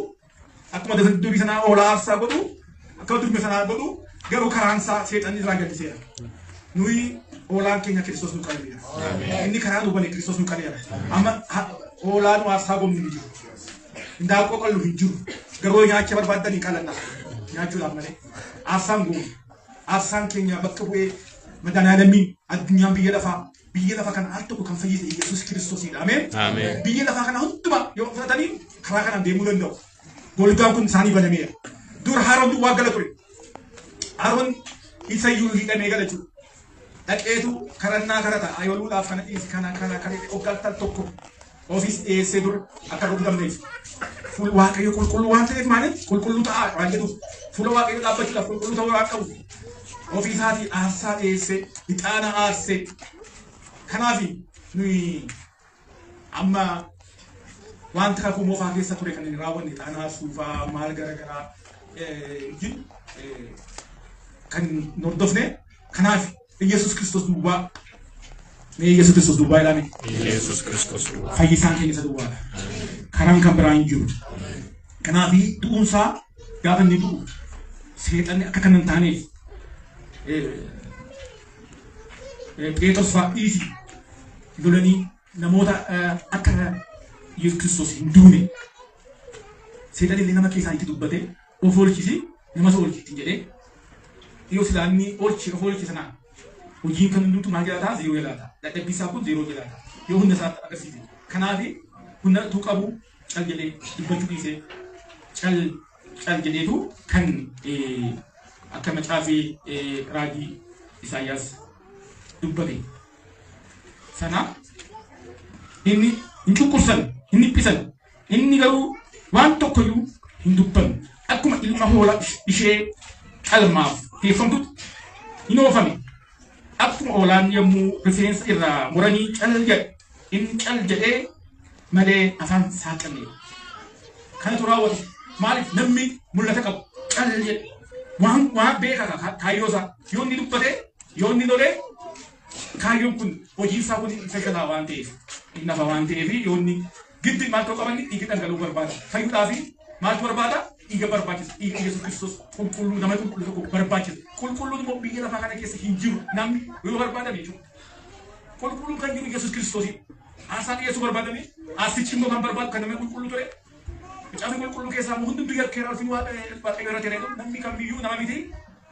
S1: akkuma durii sanaa oolaa aarsaa godhu akkuma durii sanaa godhu garuu karaan isaa seexanni irraa gaddiseera. Nuyi oolaan keenya Kiristoos nu qaleera. Inni karaa nu bane Kiristoos nu qaleera. Amma oolaan nu aarsaa gomni ni jiru. Ndaaqoo qallu hin jiru. Garuu nyaacha barbaadanii qalanna. Nyaachuudhaaf malee. Aarsaan goomu. Aarsaan keenya bakka bu'ee madaalaamiin addunyaan biyya lafaa kana al tokko kan fayyise Yesuus Kiristoosidha. Ameen. Biyya lafaa kana hundumaa yoo fudhatanii karaa kanaan deemuu danda'u. Golgaan kun isaanii banameera. Dur Haaroon duwwaa gala ture. Haaroon isa iyyuu hidhamee gala jiru. Dhaqeetu karannaa karata ayooluudhaaf kana dhiisi kana hoggantan tokko ofiis dhiyeessee dur akka rukutamneef. Fuula Waaqayyo qulqulluu waan ta'eef maaliif qulqulluu ta'a waan jedhuuf fuula Waaqayyo dhaabbachuudhaaf qulqulluu ta'uu waan qabuuf ofii isaatii aarsaa dhiyeessee ixaana aarsee kanaaf nuyi amma wanta kakuu moofaa keessa ture kan inni raawwanne ixaana aarsuufaa maal garagaraa kan hordofne kanaaf Yesuus Kiristoos duwwaa Yesuus Kiristoos duwwaa ilaame
S2: Yesuus Kiristoos
S1: fayyisaan keenya isa duwwaadha. Karaan kan biraan hin jiru. Kanaaf du'uunsaa gaafa inni du'u seexanni akka kan hin taaneef Phexros fa'aa dhiisi lolanii namoota akka Yesuus Kiristoos hin duune seexanni illee nama keessaa itti dubbate of oolchisi namas oolchiti jedhee yoo silaanni oolchi of oolchi sanaa hojiin kan hundumtu maal jedhataa zeeroo jedhata dadhabbiisaa kun zeeroo jedhata yoo hunda isaa agarsiise kanaaf hunda tuu qabu cal jedhee dubbachuu dhiisee cal jedheetu kan akka macaafii raajii Isaayyaas dubbate sana inni hin cunqursan hin dhiphisan inni garuu waan tokkoyyuu hin dubban akkuma ilma hoolaa ishee qalmaaf teeffamtutti hin oofame akkuma oolaan yommuu rifeensa irraa muranii cal jedhee malee afaan saaqanne kanatu raawwate maaliif namni mul'ata qabu cal jedhe waan beekaa kaayyoosaa yoo inni dubbate yoo inni lolee kaayyoon kun hojiinsaa kun fayyadaa waan ta'eef nafa waan ta'eef yoo inni giddi maaltu qabanni dhiiga dhangala'uu barbaada fayyuudhaaf maaltu barbaada dhiiga barbaachisa dhiiga Yesuus Kiristoos qulqulluu nama qulqulluu tokko barbaachisa qulqulluun immoo biyya lafaa kana keessa hin jiru namni yoo barbaadame jechuudha qulqulluun kan jiru Yesuus Kiristoosii aasaan dhiyeessuu barbaadame aasichi immoo kan barbaadu kan namni qulqulluu ture macaafi qulqulluu keessaa hundumtuu yakkeera alfin waaqayyo irratti jedhu namni kamiyyuu nama miti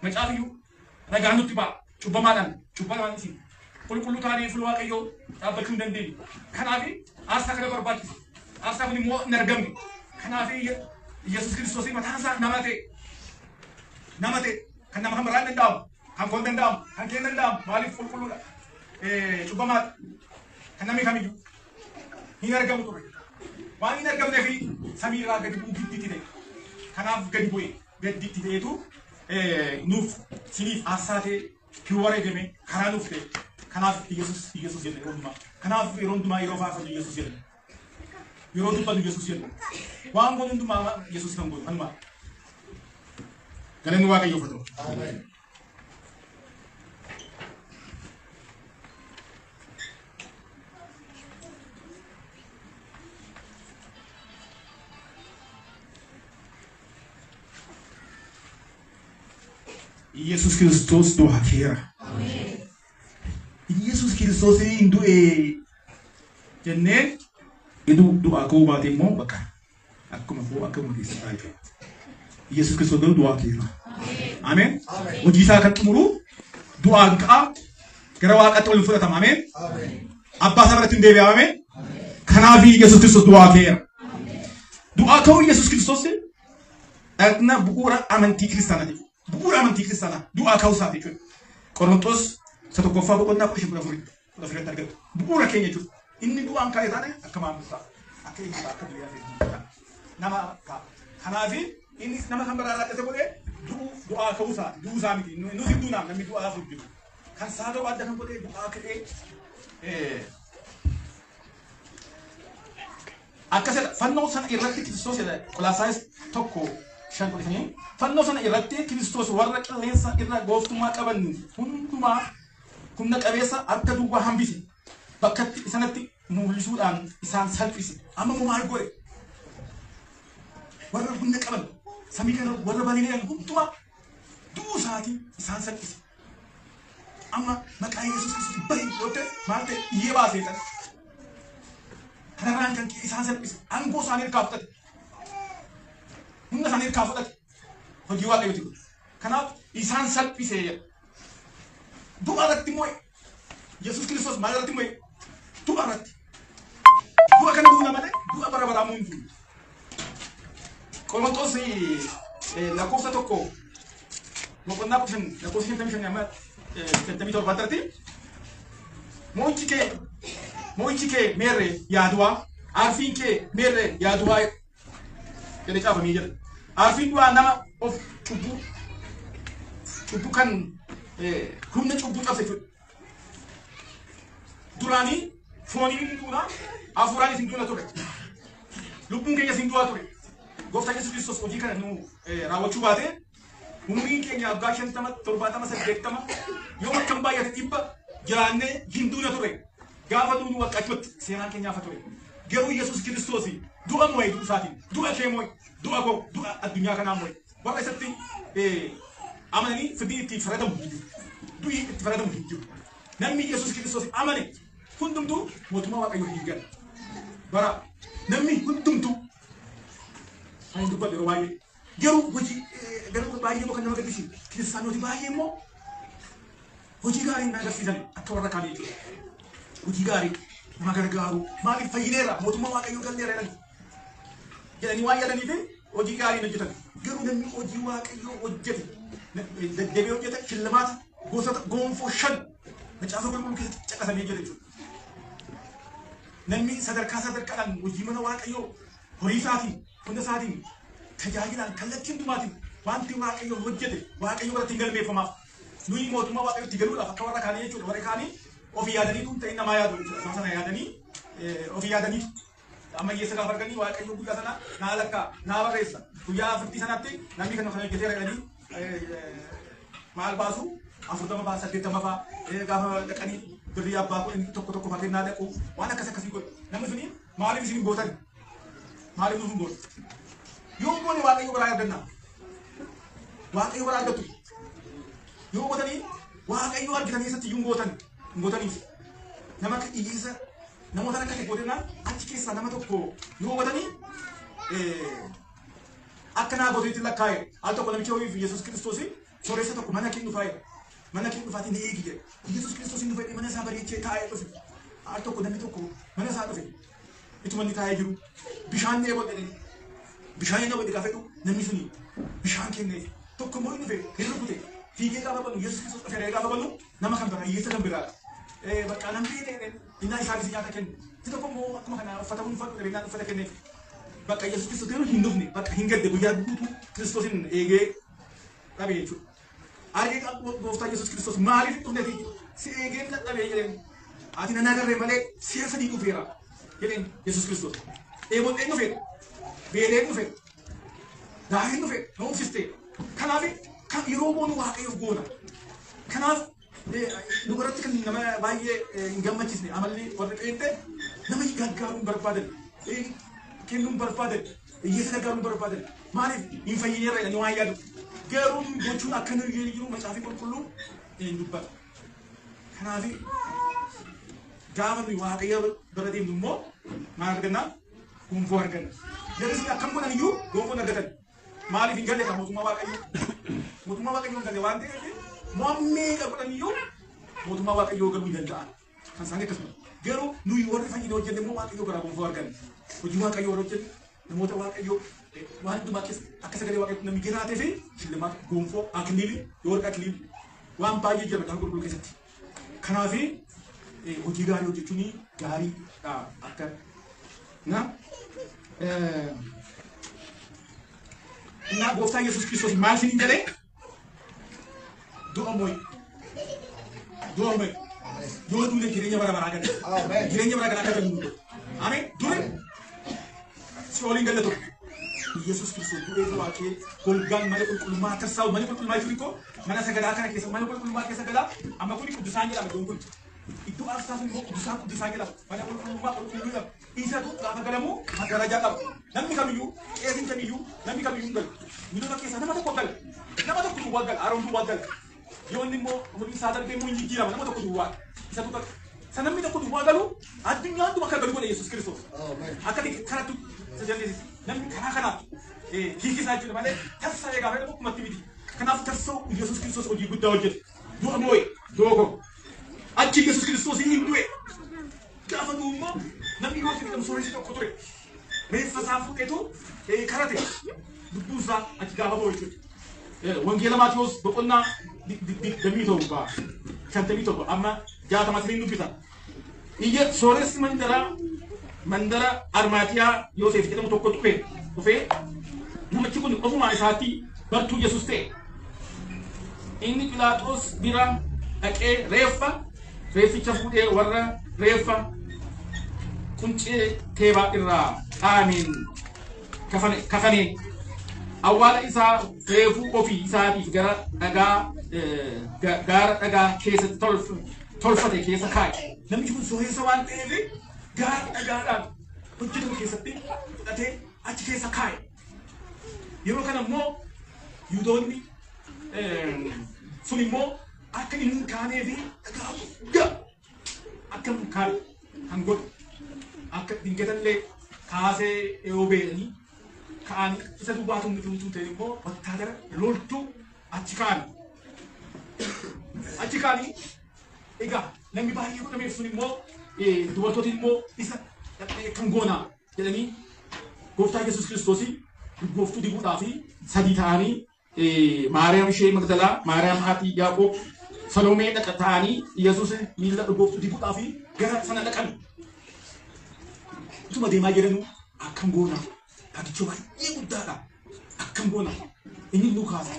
S1: macaafiyyuu ragaa nutti ba'a cubbamaadhaan isin qulqulluu taanee fuula waaqayyoo dhaabbachuu hin dandeenyu kanaaf aarsaa kana barbaachisa aarsaa kun immoo hin argamne kanaaf Yesuus Kiristoosii mataasaa nama ta'e kan nama kan biraan danda'amu kan foon danda'amu kan keen danda'amu maaliif qulqulluudha cubbamaadha kan namni kamiyyuu hin argamu ture waan hin argamnee fi samii irraa gadi bu'uu giddiitti ta'e kanaaf gadi bu'e gaddiitti ta'eetu nuuf siniif aarsaa ta'e kiwwara jedhame karaa nuuf ta'e kanaaf Yesuus jedhe yeroo hundumaa kanaaf yeroo hundumaa yeroo faarfatu Yesuus jedhe yeroo dubbatu Yesuus jedhe waan kun hundumaa Yesuus kan godhu kanumaa galanni Waaqayyoof haa ta'u. Ameen. ኢየሱስ ክርስቶስ ዱዓ ኬራ ኢየሱስ ክርስቶስ እንዱኤ ጀነን እዱ ዱዓ ኮባቴሞ በቃ አኩማ ዲስታይት ኢየሱስ ክርስቶስ ዱዓ ኬራ አሜን ወጂሳ ከጥሙሩ ዱዓ ቃ ገረዋ ቀጥል ፍረተም አሜን አባ ሰብረት እንደቢያ አሜን ከናቢ ኢየሱስ ክርስቶስ ዱዓ ኬራ ዱዓ ከው ኢየሱስ ክርስቶስ አጥና ቡቁራ አመንቲ ክርስቲያናት ቡቁራ አመንቲ ክርስቲያናት ዱዓ ከው ሳት ይችላል ቆሮንቶስ ሰተቆፋ በቆና ቆሽ ብራፍሪ ለፍረት አድርገ ቡቁራ ከኘቹ ኢኒ ዱዓን ካይታነ አከማምሳ አከይ ባከብያ ነማ ከናቢ ኢኒ ነማ ከንበራራ ተቆለ ዱዓ ከው ሳት ዱዓ ሳሚቲ ኑ ሲዱና ነሚ ዱዓ ፉድ ከሳዶ ባደከም ቆለ ዱዓ ከኤ akkasela fanno sana irratti Kristos jedha Qolaasaayis tokko shan qolifanii fanno sana irratti Kristos warra qilleensa irra gooftummaa qaban hundumaa humna qabeessa akka duwwaa hambise bakkatti sanatti mul'isuudhaan isaan salphise amma maal godhe warra humna qaban samii kana warra baliileen hundumaa duusaatii isaan salphise amma maqaa Yesuus Kristos barii godhe maal ta'e iyyee baaseetan Karena kan isan servis, anggo sanir kaftat, mungkin sanir kaftat, pergiwal itu. Karena isan servis ya, dua alat timoy, Yesus Kristus mana timoy, dua alat, dua kan dua mana, dua bara muncul. Kalau tuh si lakukan satu ko, mau pernah pun lakukan sih tapi saya tapi tuh baterti, moichike mere yadwa arfinke mere yadwa kene chafa mi jere arfin dua nama of cubu kan humna cubu tafse durani foni ni duna afurani sinduna tobe lubun kenya sindua tobe gofta Yesus Kristos oji kana nu rawachu bate umurin kenya abgashan tama torbatama sadetama yoma kamba ya tibba jane hinduna tobe ጋፈቱን ወጣችሁት ሲናን ከኛ ፈቶይ ገሩ ኢየሱስ ክርስቶስ ዱአ ሞይ ዱሳቲ ዱአ ከሞይ ዱአ ኮ ዱአ አዱኛ ከና ሞይ ወቀሰቲ አማኒ ፍዲቲ ፍረደም ዱይ ፍረደም ሂጁ ነሚ ኢየሱስ ክርስቶስ አማኒ ሁንዱምቱ ሞቱማ ዋቀዩ ይገል በራ ነሚ ሁንዱምቱ አይንዱ በደሮ ባይ ገሩ ወጂ ገሩ ባይ ሞ ከነማ ገድሽ ክርስቲያኖቲ ባይ ሞ ወጂ ጋር እናገፍይዘን አተወረካሊ Uji gari, magargaru, maali fayyinera, mootummaa waaqayyoo galleera jedhani. Jedhanii waan yaadaniif hojii gaarii hojjetan. Garuu namni hojii waaqayyoo hojjete, deddeebi'ee hojjete, shillimaata gosoota gonfoo shan macaafa qulqulluu keessatti caqasamee jira jechuudha. Namni sadarkaadhaan hojii mana waaqayyoo horii isaatiin, hunda isaatiin, tajaajilaan kallattii hundumaatiin wanti waaqayyoo hojjete waaqayyoo biratti hin galmeeffamaaf. Nuyi mootummaa waaqayyootti galuudhaaf akka warra kaanii jechuudha. Warra kaanii ofii yaadanii tun ta'in namaa yaadu sana yaadanii ofii yaadanii amma yeessa gaafa arganii waaqayyoo guyyaa sana naa lakkaa naa barreessa guyyaa afurtii sanatti namni kan hojjeteera jedhanii maal baasu 40 fa'aa 80 fa'aa gaafa dhaqanii birrii abbaa kun tokko tokko fa'aa kennaa dhaqu waan akkasii godhu namni suni maaliif isin gootan maaliif isin gootu yoo goone waaqayyoo biraa arganna waaqayyoo biraa argatu yoo gootanii waaqayyoo argitan keessatti yoo gootanis nama iyisa namoota akka godina achi keessa nama tokko yoo godani akka naa gooteetti lakkaa'e al tokko namicha ho'iif Yesus Kristos sooressa tokko mana kennu faatiin eegi jedhe Yesus Kristos inni fedhe mana isaa bareechee taa'ee dhufe al tokko namni tokko mana isaa dhufe ituma inni taa'ee jiru bishaan dheeboo jedhani bishaan inni wadi gaafedhu namni suni bishaan kenneef tokko moo inni dhufe hin rukute fiigee gaafa balu Yesus Kristos dhufee gaafa balu nama kan biraa hiyyeessa kan biraa በቃ ነምቤ እና ኢሳይያስ ያተከን ተቆሞ አኩማ kana ፈተሙን ፈቅ ለና ፈተከን በቃ ኢየሱስ ክርስቶስ ነው ሂንዱፍኒ በቃ ሂንገደ ጉያዱቱ ክርስቶስን ኤጌ ታበየቹ አርጌ ጎፍታ ኢየሱስ ክርስቶስ ማሪፍ ጡነቲ ሲኤጌን ለጠበየ አቲና ነገረ ማለ ሲያሰዲ ዱፌራ የለን ኢየሱስ ክርስቶስ ኤቦን ኤኑፌ ቤሌ ዱፌ ዳሂ ዱፌ ነው ሲስቴ ከናቢ ከይሮቦኑ ዋቀዩ ጎና ከናብ dubarratti kan nama baay'ee hin gammachiisne amalli warra qeente nama gargaaruun barbaadan kennuun barbaadan hiyyeessa gargaaruun barbaadan maaliif hin fayyineerra jedhanii waan yaadu garuu gochuun akka nu jiru macaafi qulqulluu hin dubbatu. Kanaaf gaafa nuyi waaqayyo bira deemnu immoo maal arganna? Gonfoo arganna. Yeroo akkam godhan iyyuu gonfoo argatan. Maaliif hin galle kan mootummaa waaqayyo? Mootummaa waaqayyo hin galle waan ta'eef mo'ammee godhan iyyuu mootummaa waaqayyo galuu hin danda'an. Kan isaanii akkasuma. Garuu nuyi warri fayyina hojjenne immoo waaqayyo garaa gonfoo arganna. Hojii waaqayyo warra hojjenne namoota waaqayyo waan hundumaa keessa akka sagalee waaqayyo namni giraatee fi shillimaata gonfoo akiliili yoo warqa akiliili waan baay'ee jira kan qulqulluu keessatti. Kanaaf hojii gaarii hojjechuun gaariidha akka na gooftaan Yesuus Kiristoos maal siin jedhee du'a moo'i yoo duule jireenya bara baraa gala jireenya bara garaa akka jennu ameen dure si waliin galle tokko Yesuus Kiristoos du'ee waaqee golgaan mana qulqullummaa tarsaa'u mana qulqullummaa jechuun koo mana sagadaa kana keessa mana qulqullummaa keessa galaa amma kun quddusaan jedhama iddoon kun iddoo aarsaa sun immoo quddusaan jedhama mana qulqullummaa qulqulluu jedhama isatu gaafa galamu magaalaa qaba namni kamiyyuu qeesiin kamiyyuu namni kamiyyuu galu miidhagina keessa nama tokko gala nama tokko duwwaa gala aaroon duwwaa gala yoo inni immoo umriin isaa darbee immoo hin jijjiirama nama tokko duwwaa isatu gala sa namni tokko duwwaa galu addunyaan hunduma akka galu godhe Yesuus Kiristoos akka kanattu jallisisi namni karaa kanaa hiikisaa jechuudha malee tarsaa eegaa fayyadamu kumatti miti kanaaf tarsoo Yesuus Kiristoos hojii guddaa hojjete du'a moo'e doogo achi Yesuus Kiristoos hin du'e gaafa du'u immoo namni yoo fidhamu sooressi tokko ture reeffa isaa fuudheetu karate lubbuun isaa achi gaafa ba'u jechuudha wangeela Maatiyos boqonnaa 57 amma 60 dubbisa iyya sooressi mandara Armaatiyaa Yoosef jedhamu tokko dhufee namichi kun ofumaa isaatti bartuu Yesuus ta'e inni Phiilaaxoos bira dhaqee reefficha fuudhee warra reeffa quncee teebaa irraa dhaameen kafanee awwaala isaa reefuu ofii isaatiif gara dhagaa keessatti tolfate keessa kaa'e namichi kun sooressa waan ta'eef gaara dhagaadhaan hojjetamu keessatti fudhatee achi keessa kaa'e. Yeroo kana immoo Yihuudoonni sun immoo akka inni hin kaanee fi dhagaa guddaa akka hin kaane kan godhu akka dingatallee kaasee yoo beelanii ka'anii isa duwwaatu nuti ta'e immoo wattaadara loltuu achi kaanii egaa namni baay'ee godhameef sun immoo dubartooti immoo isa kan goonaa jedhanii gooftaa Yesuus Kiristoos gooftuu dibuudhaaf sadii ta'anii Maariyaam ishee Magdalaa, Maariyaam haati Yaaqoob, Salomee dhaqa ta'anii Yesuus miila gooftuu dibuudhaaf gara sana dhaqan. Utuma deemaa jedhanu akkam goonaa dhagicha baay'ee guddaadha akkam goonaa inni nu kaasa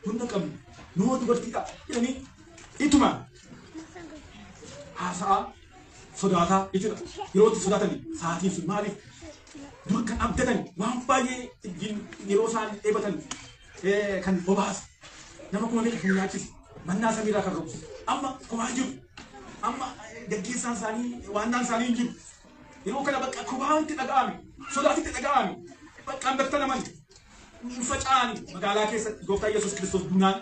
S1: hunda qabnu noo dubartiidha jedhanii ituma haasa'a sodaataa jechuudha yeroo itti sodaatan sa'aatiin sun maaliif dur kan abdatan waan baay'ee yeroo isaan eebatan kan bobaasa nama kuma meeqa kan nyaachise mannaa samiirraa kan roobsu amma kophaa jiru amma gaggeessaan isaanii waannaan isaanii hin jiru yeroo kana bakka kophaa itti dhaga'ame sodaatitti dhaga'ame bakka hambakta naman hin faca'ani magaalaa keessatti gooftaa Yesuus Kiristoos bunaan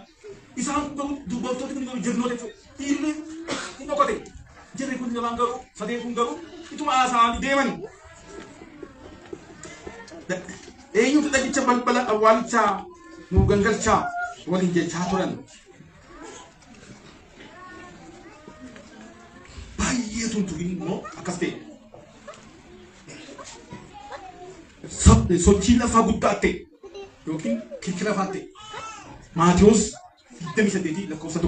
S1: isaan dubartooti kun garuu jirnoota dhiirri hin dhokote jirri kun lamaan garuu sadeen kun garuu ituma haasa'anii deeman eenyutu dhagicha balbala awwaalichaa nu gangalchaa waliin jechaa turan baay'eetuun turin immoo akkas ta'e sochii lafaa guddaa ta'e yookiin kirkira lafaa ta'e Maatiyos 28 lakkoofsa 1-2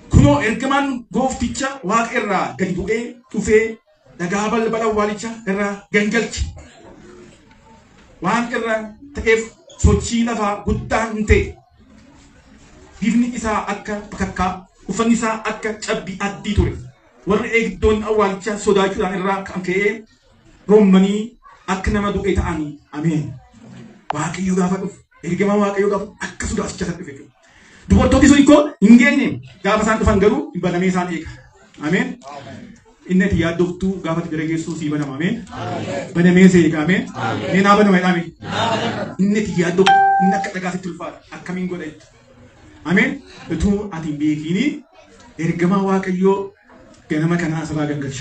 S1: kunoo ergamaan goofticha waaqa irraa gadi bu'ee dhufee dhagaa balbala awwaalichaa irraa gangalche waan irra ta'eef sochii lafaa guddaa hin ta'e bifni isaa akka bakakkaa uffanni isaa akka cabbii addii ture warri eegdonni awwaalichaa sodaachuudhaan irraa kan ka'ee roomanii akka nama du'e ta'anii ameen waaqayyo gaafa dhufu ergamaan waaqayyo gaafa akka sodaachisa dhufe dubartooti sun ikkoo hin geenye gaafa isaan dhufan garuu banamee isaan eega ameen إنك يا دكتور قافت برجيسو سيبنا مامين بنا ميزة كامين نينا بنا ما نامين إنك يا دكتور إنك تقاسي تلفات أكمين قدرت آمين بتو أتين بيكيني إرجما واقعيو كنا ما كنا سبا جنگش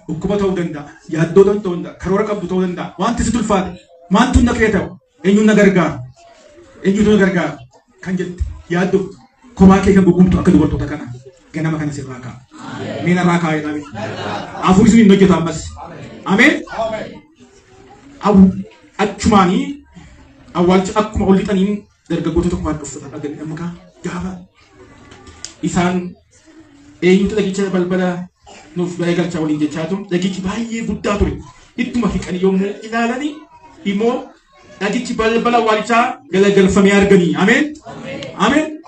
S1: وكبا تودندا يا دودن توندا كرورا كاب تودندا وانت ستلفات ما أنتم نكريتو إنيو نغرغا إنيو نغرغا كنجت يا دكتور كما كي كان بقوم تأكد ورطة كنا كنا ما كنا سيراكا مين راكا يا نبي أفوري سنين نجت أمس آمين أو أتشماني أول أكم أولي تانين درجة قوتو تكوار كفتة أجن أمك جابا إنسان أيوة تلاقي شيء بالبلا نوف بيعال شاولين جتاتهم لكن كباية بودا توري إتما هيك أنا يوم إلى لاني إمو لكن كبالبلا والشا قال فميار غني آمين آمين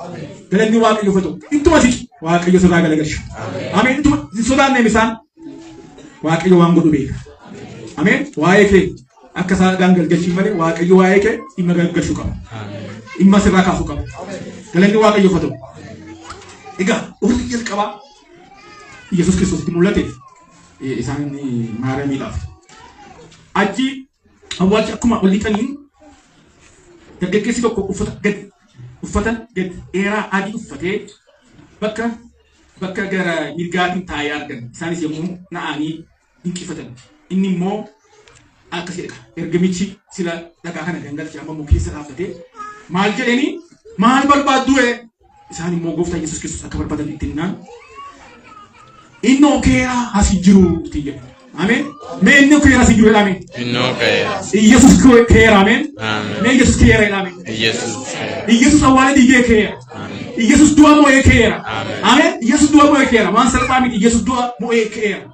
S1: قال نواك يفتو إنتوا ماشي واك يسوع قال قالش آمين إنتوا سودان نمسان واك يوام قدو بيه آمين وايك أكثر قانقل قالش مالي واك يوايك إما قال شو كم إما سراك شو كم قال نواك يفتو إيجا أولي يلكوا يسوع كريستوس تمولته إنسان مارا ميلاف أجي أول أكما أولي تانين تجد كيسي بكو uffata gad dheeraa adii uffatee bakka gara mirgaatiin taa'ee argan isaanis yommuu na'anii dinqifatan inni immoo akkasidha ergamichi sila dhagaa kana gangalche amma immoo keessa dhaabbatee maal jedheni maal barbaaddu isaan immoo gooftaa Yesuus Kiristoos akka barbaadan itti himnaan innoo keeraa asii jiru itti jedhu Amén. Men no quiera si yo amén.
S3: No quiera.
S1: Y Jesús quiera amén. Men Jesús quiera amén. Y Jesús awale di quiera. Y Jesús dua mo quiera. Amén. Y Jesús dua mo quiera. Man salpa mi Jesús dua mo quiera.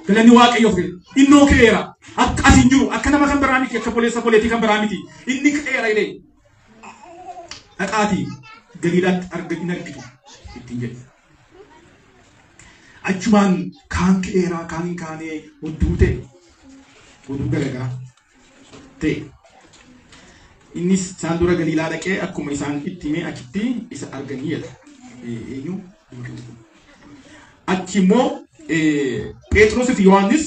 S1: Kala ni waqe yo fil. Inno quiera. Asinju akana makan berami ke polisi politika berami ti. Inni quiera ile. Akati galilat argina gitu. Itinje. Achuman kan kera kan kane udute udu garaga te inni sandura galila dake akkuma isan ittime akitti isa arganiyata enyu achimo Petros fi Yohannis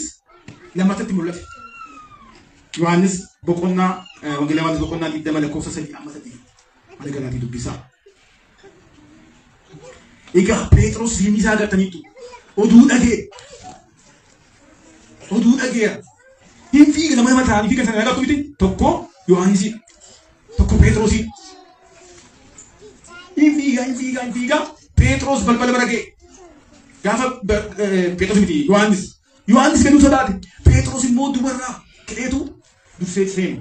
S1: lamatatti mul'ate Yohannis boqonna wangela Yohannis boqonna lidda malakofsa sadi amasati malagalati dubbisa ega Petros yimisa gatanitu oduu dhagee hin fiiga nama mataan fiiga sana laatu miti tokko Yohaanisi tokko Petrosi hin fiiga Petros balbala bara ga'e gaafa Petros miti Yohaannis kan sodaate Petros immoo dubarraa ka'eetu dursee seenu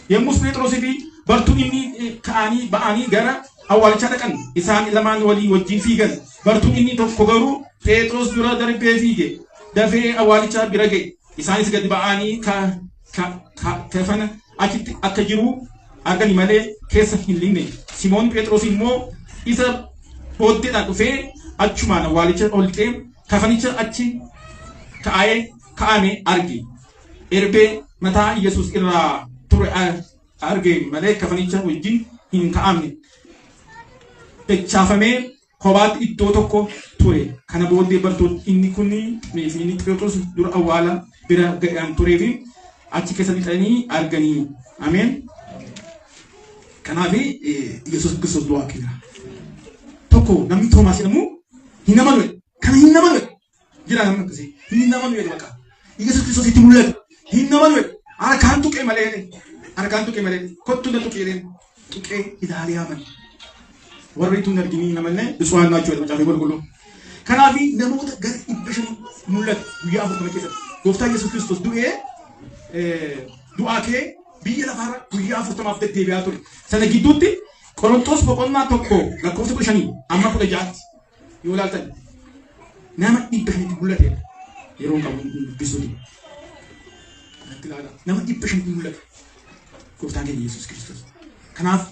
S1: yommus Petrosii fi bartuun inni ka'anii ba'anii gara awwaalchaa dhaqan isaan lamaan walii wajjin fiigan bartuun inni tokko garuu Petros dura darbee fiige dafee awwaalchaa bira ga'e isaanis gadi ba'anii kafana achitti akka jiru argani malee keessa hin linne Simoon Petros immoo isa booddeedhaan dhufee achumaan awwaalcha ol qixee kafanicha achi kaa'ame arge erbee mataa Yesuus irraa ture arge malee kafanicha wajjin hin kaa'amne dachaafamee kophaatti iddoo tokko ture kana booddee bartoonni inni kunni inni Petros dura awwaala bira ga'an turee fi achi keessa lixanii arganii ameen kanaaf Yesuus Kiristoos du'aa keera tokko namni Toomaas jedhamu hin amanu kana hin amanu jira namni akkasii hin amanu baqa Yesuus Kiristoos itti mul'atu hin amanu harkaan tuqee malee kottu na tuqee ilaalee amanu warri tun argini namanne biswaan naachuu dha macaafa gurguru kanaafi namoota gara 500 mul'atu guyyaa 40 keessatti gooftaa Yesuus Kiristoos du'aa kee biyya lafaarra guyyaa 40 deddeebi'aa ture sana gidduutti Qorontos boqonnaa tokko lakkoofsa 15 amma 16 yoo ilaaltan nama 500 mul'ate yeroo qabu bisuuti nama 500 mul'ate gooftaan keenya Yesuus Kiristoos kanaaf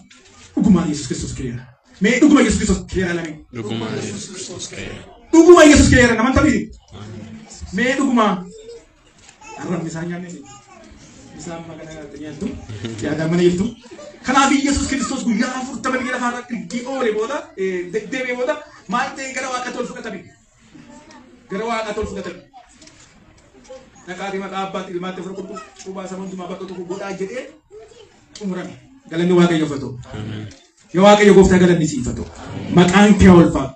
S1: dhugumaan Yesuus Kiristoos keera Me duguma Yesus Kristus kira lami.
S3: Duguma Yesus Kristus kira.
S1: Duguma Yesus kira naman tabi. Me duguma. Arram misalnya ni. Misal magana tanya tu. Ya ada mana itu? Karena abi Yesus Kristus gua afur tabi kira fara di ore boda. Debe boda. Malte gara wakatul fuka tabi. gara waaqaatti ol fudhatan naqaati maqaa abbaatti ilmaatti fira qulqulluu cuubaa sama hundumaa bakka tokko godhaa jedhee xumurame galanni waaqayyoof haa ta'u yaa waaqayyo gooftaa galanni siif haa ta'u maqaan kee ol faa